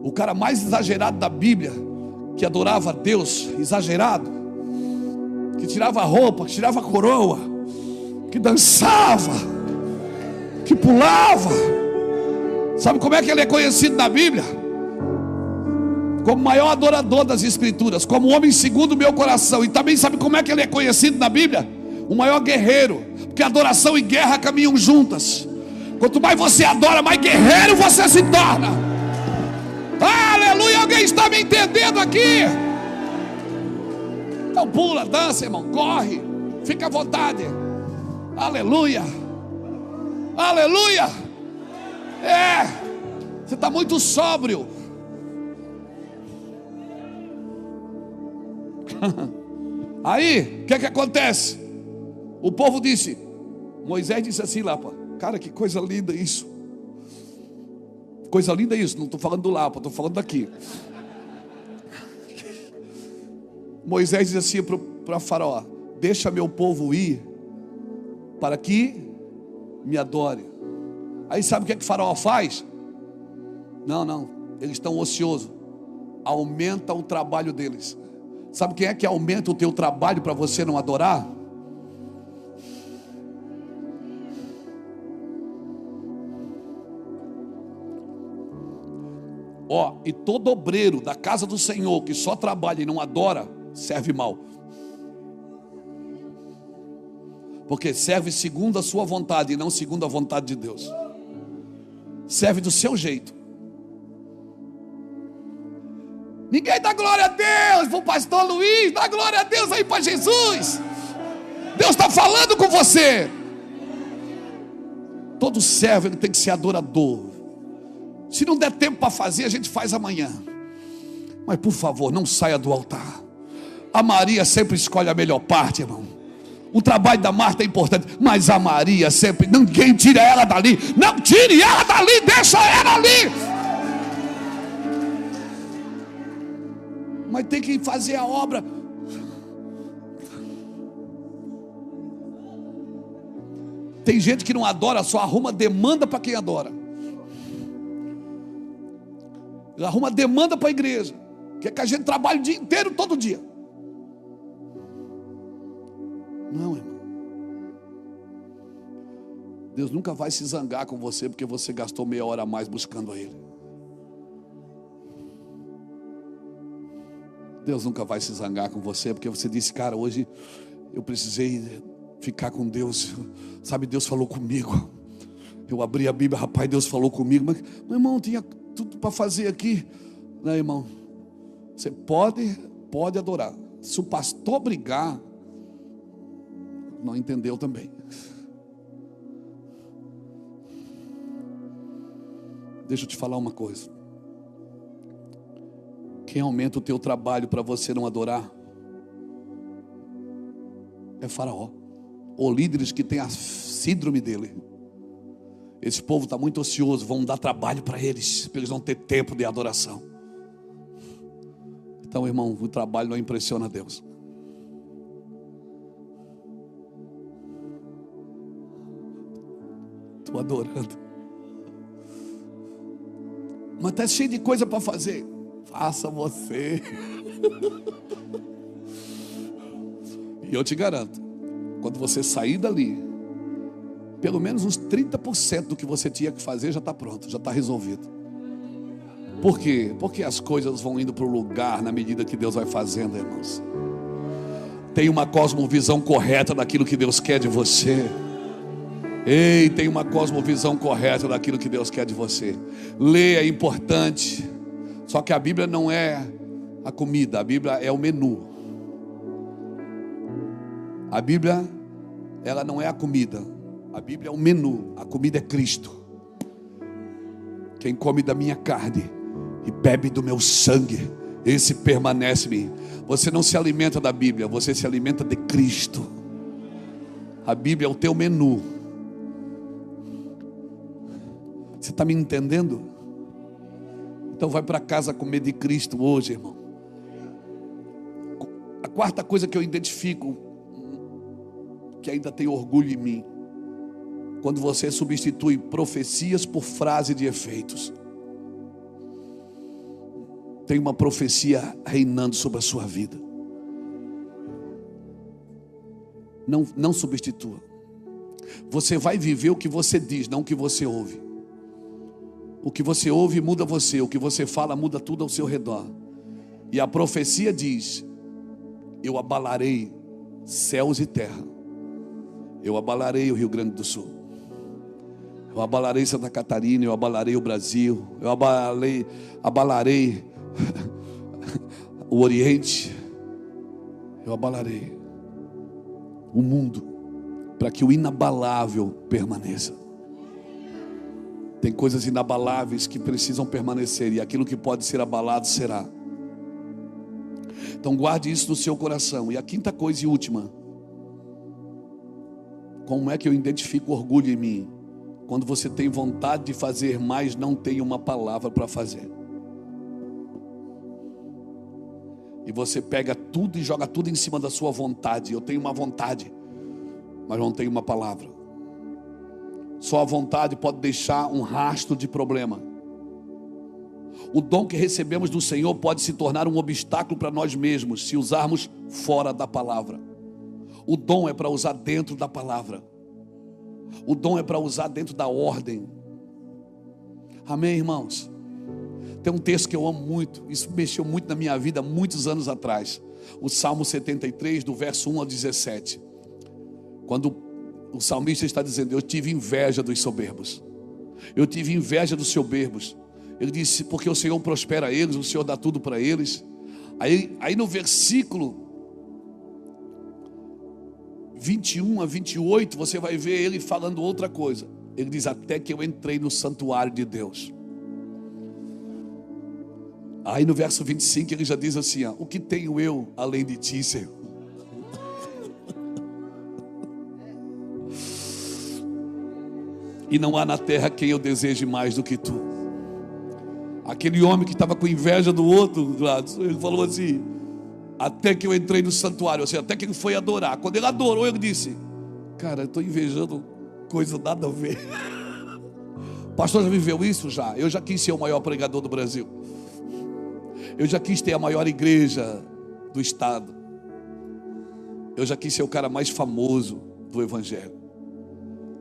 O cara mais exagerado da Bíblia, que adorava a Deus, exagerado, que tirava a roupa, que tirava a coroa, que dançava, que pulava. Sabe como é que ele é conhecido na Bíblia? Como o maior adorador das Escrituras, como o homem segundo o meu coração. E também sabe como é que ele é conhecido na Bíblia? O maior guerreiro, porque adoração e guerra caminham juntas. Quanto mais você adora, mais guerreiro você se torna. Aleluia, alguém está me entendendo aqui? Então pula, dança, irmão, corre, fica à vontade. Aleluia, aleluia. Você está muito sóbrio. Aí, o que acontece? O povo disse, Moisés disse assim lá, cara, que coisa linda isso. Coisa linda isso, não estou falando do Lapa, estou falando daqui. Moisés diz assim para Faraó: deixa meu povo ir para que me adore. Aí sabe o que é que Faraó faz? Não, eles estão ociosos. Aumenta o trabalho deles. Sabe quem é que aumenta o teu trabalho para você não adorar? E todo obreiro da casa do Senhor que só trabalha e não adora, serve mal. Porque serve segundo a sua vontade e não segundo a vontade de Deus. Serve do seu jeito. Ninguém dá glória a Deus para o pastor Luiz. Dá glória a Deus aí para Jesus. Deus está falando com você. Todo servo ele tem que ser adorador. Se não der tempo para fazer, a gente faz amanhã. Mas por favor, não saia do altar. A Maria sempre escolhe a melhor parte, irmão. O trabalho da Marta é importante, mas a Maria sempre, ninguém tira ela dali. Não tire ela dali, deixa ela ali. Mas tem que fazer a obra. Tem gente que não adora, só arruma demanda para quem adora. Ele arruma demanda para a igreja. Quer que a gente trabalhe o dia inteiro, todo dia. Não, irmão. Deus nunca vai se zangar com você porque você gastou meia hora a mais buscando a Ele. Deus nunca vai se zangar com você porque você disse, cara, hoje eu precisei ficar com Deus. Sabe, Deus falou comigo. Eu abri a Bíblia, rapaz, Deus falou comigo. Mas, meu irmão, tinha tudo para fazer aqui. Não, irmão. Você pode adorar. Se o pastor brigar, não entendeu também. Deixa eu te falar uma coisa. Quem aumenta o teu trabalho para você não adorar é Faraó, ou líderes que têm a síndrome dele. Esse povo está muito ocioso, vão dar trabalho para eles não ter tempo de adoração. Então, irmão, o trabalho não impressiona Deus. Estou adorando. Mas está cheio de coisa para fazer. Faça você. E eu te garanto, quando você sair dali, pelo menos uns 30% do que você tinha que fazer já está pronto, já está resolvido. Por quê? Porque as coisas vão indo para o lugar na medida que Deus vai fazendo, irmãos. Tem uma cosmovisão correta daquilo que Deus quer de você. Ei, tem uma cosmovisão correta daquilo que Deus quer de você. Ler é importante. Só que a Bíblia não é a comida, a Bíblia é o menu. A Bíblia, ela não é a comida. A Bíblia é o menu, a comida é Cristo. Quem come da minha carne e bebe do meu sangue, esse permanece em mim. Você não se alimenta da Bíblia, você se alimenta de Cristo. A Bíblia é o teu menu. Você está me entendendo? Então vai para casa comer de Cristo hoje, irmão. A quarta coisa que eu identifico, que ainda tem orgulho em mim, quando você substitui profecias por frase de efeitos. Tem uma profecia reinando sobre a sua vida. Não substitua. Você vai viver o que você diz, não o que você ouve. O que você ouve muda você, o que você fala muda tudo ao seu redor. E a profecia diz: eu abalarei céus e terra. Eu abalarei o Rio Grande do Sul. Eu abalarei Santa Catarina, eu abalarei o Brasil, eu abalarei o Oriente, eu abalarei o mundo, para que o inabalável permaneça. Tem coisas inabaláveis que precisam permanecer, e aquilo que pode ser abalado será. Então guarde isso no seu coração. E a quinta coisa e última: como é que eu identifico orgulho em mim? Quando você tem vontade de fazer, mas não tem uma palavra para fazer. E você pega tudo e joga tudo em cima da sua vontade. Eu tenho uma vontade, mas não tenho uma palavra. Só a vontade pode deixar um rastro de problema. O dom que recebemos do Senhor pode se tornar um obstáculo para nós mesmos, se usarmos fora da palavra. O dom é para usar dentro da palavra. O dom é para usar dentro da ordem. Amém, irmãos? Tem um texto que eu amo muito, isso mexeu muito na minha vida muitos anos atrás. O Salmo 73, do verso 1 ao 17. Quando o salmista está dizendo: eu tive inveja dos soberbos. Eu tive inveja dos soberbos. Ele disse: porque o Senhor prospera eles, o Senhor dá tudo para eles. Aí no versículo 21 a 28, você vai ver ele falando outra coisa. Ele diz: até que eu entrei no santuário de Deus. Aí no verso 25 ele já diz assim: o que tenho eu além de ti, Senhor? E não há na terra quem eu deseje mais do que tu. Aquele homem que estava com inveja do outro, Gladys, ele falou assim: até que eu entrei no santuário, ou seja, até que ele foi adorar. Quando ele adorou, ele disse: cara, eu estou invejando coisa nada a ver. O pastor já viveu isso? Já. Eu já quis ser o maior pregador do Brasil. Eu já quis ter a maior igreja do estado. Eu já quis ser o cara mais famoso do evangelho.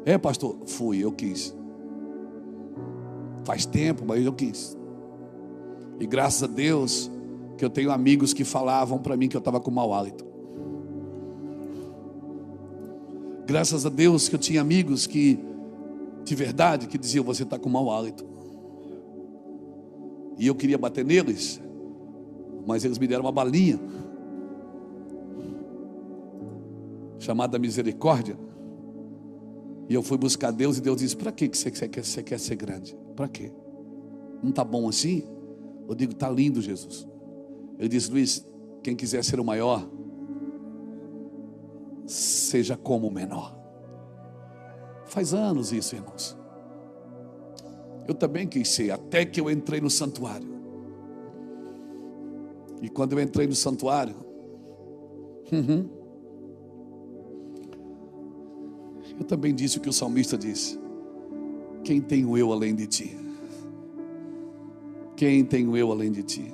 É, pastor? Fui, eu quis. Faz tempo, mas eu quis. E graças a Deus que eu tenho amigos que falavam para mim que eu estava com mau hálito. Graças a Deus que eu tinha amigos que, de verdade, que diziam: você está com mau hálito. E eu queria bater neles, mas eles me deram uma balinha chamada misericórdia. E eu fui buscar Deus, e Deus disse: para que você quer ser grande? Para quê? Não está bom assim? Eu digo: está lindo, Jesus. Ele disse: Luiz, quem quiser ser o maior, seja como o menor. Faz anos isso, irmãos. Eu também quis ser, até que eu entrei no santuário. E quando eu entrei no santuário, eu também disse o que o salmista disse: quem tenho eu além de ti? Quem tenho eu além de ti?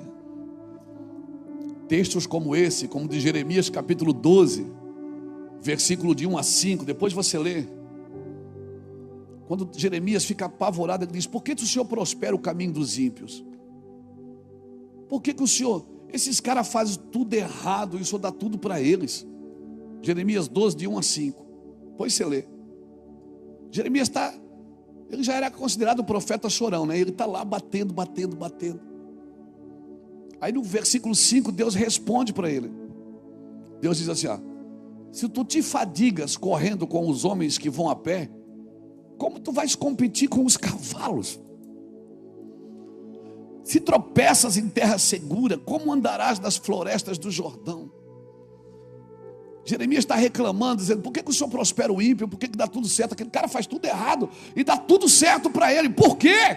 Textos como esse, como de Jeremias capítulo 12, versículo de 1 a 5, depois você lê. Quando Jeremias fica apavorado, ele diz: por que o Senhor prospera o caminho dos ímpios? Por que o Senhor, esses caras fazem tudo errado e o Senhor dá tudo para eles? Jeremias 12, de 1 a 5. Depois você lê. Jeremias ele já era considerado o profeta chorão, né? Ele está lá batendo. Aí no versículo 5, Deus responde para ele. Deus diz assim: se tu te fadigas correndo com os homens que vão a pé, como tu vais competir com os cavalos? Se tropeças em terra segura, como andarás nas florestas do Jordão? Jeremias está reclamando, dizendo: por que o Senhor prospera o ímpio? Por que dá tudo certo? Aquele cara faz tudo errado e dá tudo certo para ele. Por quê?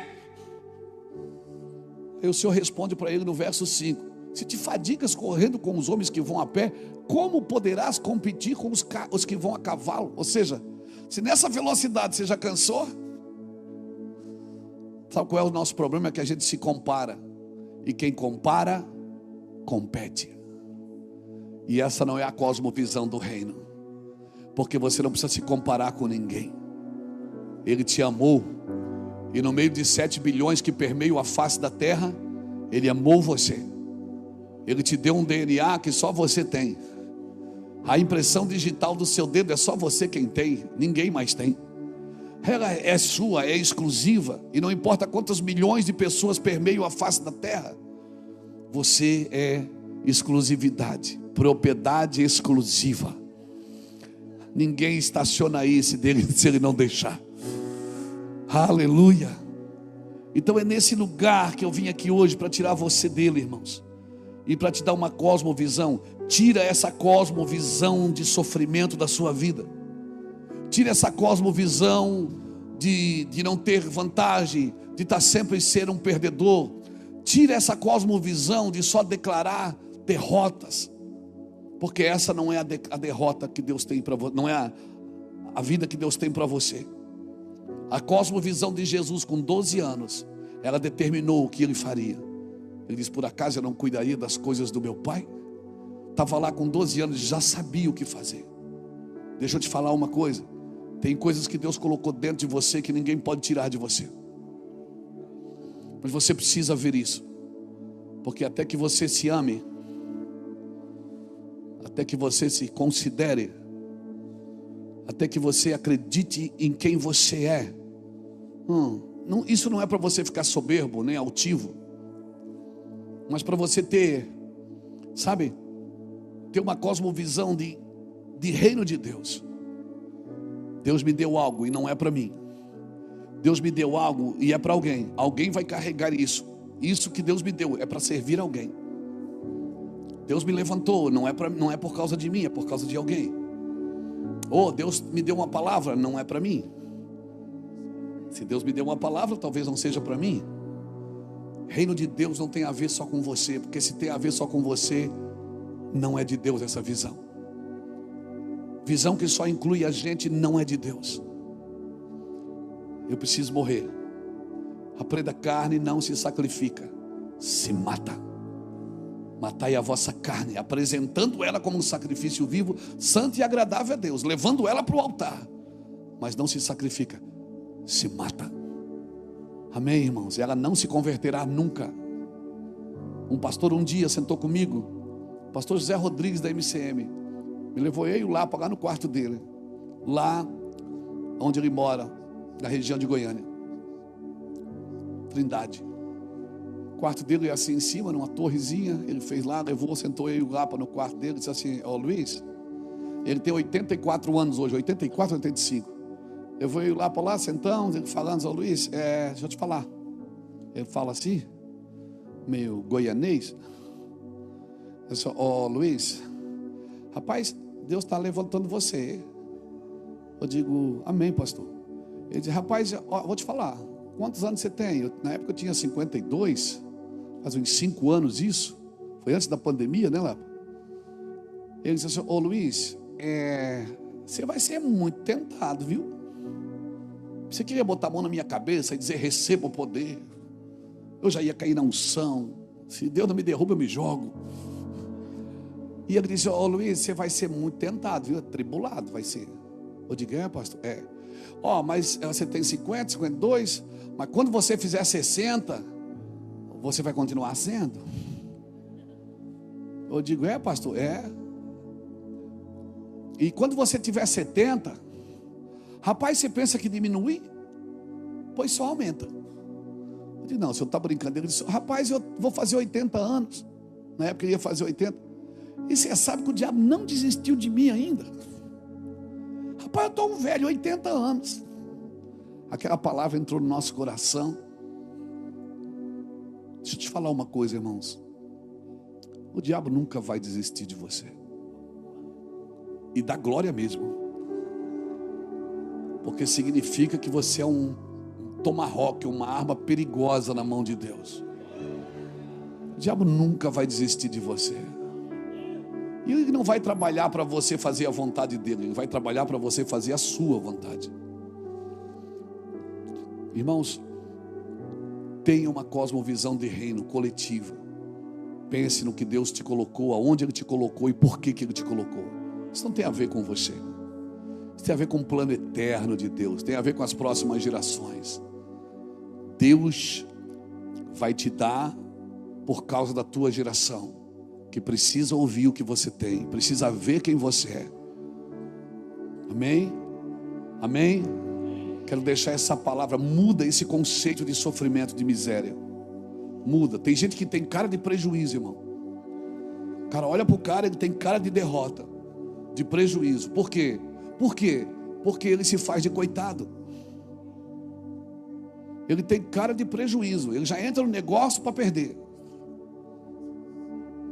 Aí o Senhor responde para ele no verso 5: se te fadigas correndo com os homens que vão a pé, como poderás competir com os que vão a cavalo? Ou seja, se nessa velocidade você já cansou, sabe qual é o nosso problema? É que a gente se compara. E quem compara, compete. E essa não é a cosmovisão do reino. Porque você não precisa se comparar com ninguém. Ele te amou. E no meio de 7 bilhões que permeiam a face da terra, Ele amou você. Ele te deu um DNA que só você tem. A impressão digital do seu dedo é só você quem tem. Ninguém mais tem. Ela é sua, é exclusiva. E não importa quantas milhões de pessoas permeiam a face da terra, você é exclusividade, propriedade exclusiva. Ninguém estaciona aí se ele não deixar. Aleluia. Então é nesse lugar que eu vim aqui hoje para tirar você dele, irmãos, e para te dar uma cosmovisão. Tira essa cosmovisão de sofrimento da sua vida. Tira essa cosmovisão de não ter vantagem, de estar sempre ser um perdedor. Tira essa cosmovisão de só declarar derrotas, porque essa não é a derrota que Deus tem para você, não é a vida que Deus tem para você. A cosmovisão de Jesus com 12 anos, ela determinou o que ele faria. Ele disse: por acaso eu não cuidaria das coisas do meu pai? Estava lá com 12 anos, já sabia o que fazer. Deixa eu te falar uma coisa. Tem coisas que Deus colocou dentro de você que ninguém pode tirar de você. Mas você precisa ver isso. Porque até que você se ame, até que você se considere, até que você acredite em quem você é, isso não é para você ficar soberbo, nem altivo, mas para você ter, sabe, ter uma cosmovisão de reino de Deus. Deus me deu algo e não é para mim. Deus me deu algo e é para alguém. Alguém vai carregar isso. Isso que Deus me deu é para servir alguém. Deus me levantou, não é por causa de mim, é por causa de alguém. Deus me deu uma palavra, não é para mim. Se Deus me deu uma palavra, talvez não seja para mim. Reino de Deus não tem a ver só com você, porque se tem a ver só com você, não é de Deus essa visão. Visão que só inclui a gente não é de Deus. Eu preciso morrer. A preda carne não se sacrifica, se mata. Matai a vossa carne, apresentando ela como um sacrifício vivo, santo e agradável a Deus, levando ela para o altar. Mas não se sacrifica, se mata. Amém, irmãos? Ela não se converterá nunca. Um pastor um dia sentou comigo, o pastor José Rodrigues da MCM, me levou eu lá para lá no quarto dele, lá onde ele mora, na região de Goiânia, Trindade. O quarto dele é assim em cima, numa torrezinha. Ele fez lá, levou, sentou eu lá no quarto dele, disse assim: Luiz, ele tem 84 anos hoje, 84, 85. Eu vou ir lá para lá, sentamos, ele falando: Luiz, deixa eu te falar. Ele fala assim, meio goianês. Eu disse: Luiz, rapaz, Deus está levantando você. Eu digo: amém, pastor. Ele diz: rapaz, vou te falar, quantos anos você tem? Na época eu tinha 52, faz uns 5 anos isso. Foi antes da pandemia, né, Lapa? Ele disse assim: Luiz, você vai ser muito tentado, viu? Você queria botar a mão na minha cabeça e dizer: receba o poder. Eu já ia cair na unção. Se Deus não me derruba, eu me jogo. E ele disse: Luiz, você vai ser muito tentado, viu? Tribulado vai ser. Eu digo: pastor? Mas você tem 50, 52, mas quando você fizer 60, você vai continuar sendo? Eu digo: pastor? E quando você tiver 70, rapaz, você pensa que diminui? Pois só aumenta. Eu digo: não, o senhor está brincando. Ele disse: rapaz, eu vou fazer 80 anos. Na época ele ia fazer 80. E você sabe que o diabo não desistiu de mim ainda. Rapaz, eu estou um velho, 80 anos. Aquela palavra entrou no nosso coração. Deixa eu te falar uma coisa, irmãos. O diabo nunca vai desistir de você. E dá glória mesmo. Porque significa que você é um tomahawk, uma arma perigosa na mão de Deus. O diabo nunca vai desistir de você. E ele não vai trabalhar para você fazer a vontade dele, ele vai trabalhar para você fazer a sua vontade. Irmãos, tenha uma cosmovisão de reino coletiva. Pense no que Deus te colocou, aonde Ele te colocou e por que Ele te colocou. Isso não tem a ver com você. Isso tem a ver com o plano eterno de Deus, tem a ver com as próximas gerações. Deus vai te dar por causa da tua geração, que precisa ouvir o que você tem, precisa ver quem você é. Amém? Amém? Quero deixar essa palavra, muda esse conceito de sofrimento, de miséria. Muda. Tem gente que tem cara de prejuízo, irmão. O cara olha para o cara, ele tem cara de derrota, de prejuízo. Por quê? Por quê? Porque ele se faz de coitado. Ele tem cara de prejuízo, ele já entra no negócio para perder.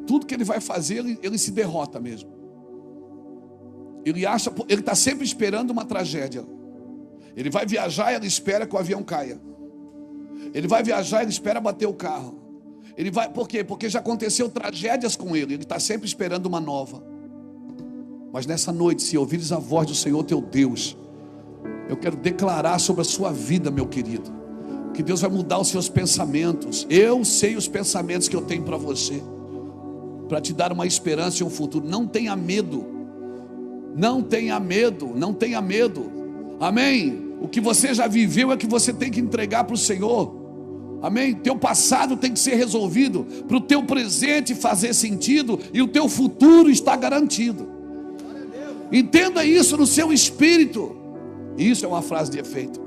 Tudo que ele vai fazer, ele se derrota mesmo. Ele está sempre esperando uma tragédia. Ele vai viajar, ele espera que o avião caia. Ele vai viajar, ele espera bater o carro. Por quê? Porque já aconteceu tragédias com ele. Ele está sempre esperando uma nova. Mas nessa noite, se ouvires a voz do Senhor teu Deus, Eu quero declarar sobre a sua vida, meu querido, que Deus vai mudar os seus pensamentos. Eu sei os pensamentos que eu tenho para você, para te dar uma esperança e um futuro. Não tenha medo, não tenha medo, não tenha medo. Amém? O que você já viveu é que você tem que entregar para o Senhor. Amém? Teu passado tem que ser resolvido, para o teu presente fazer sentido, e o teu futuro está garantido. Entenda isso no seu espírito. Isso é uma frase de efeito.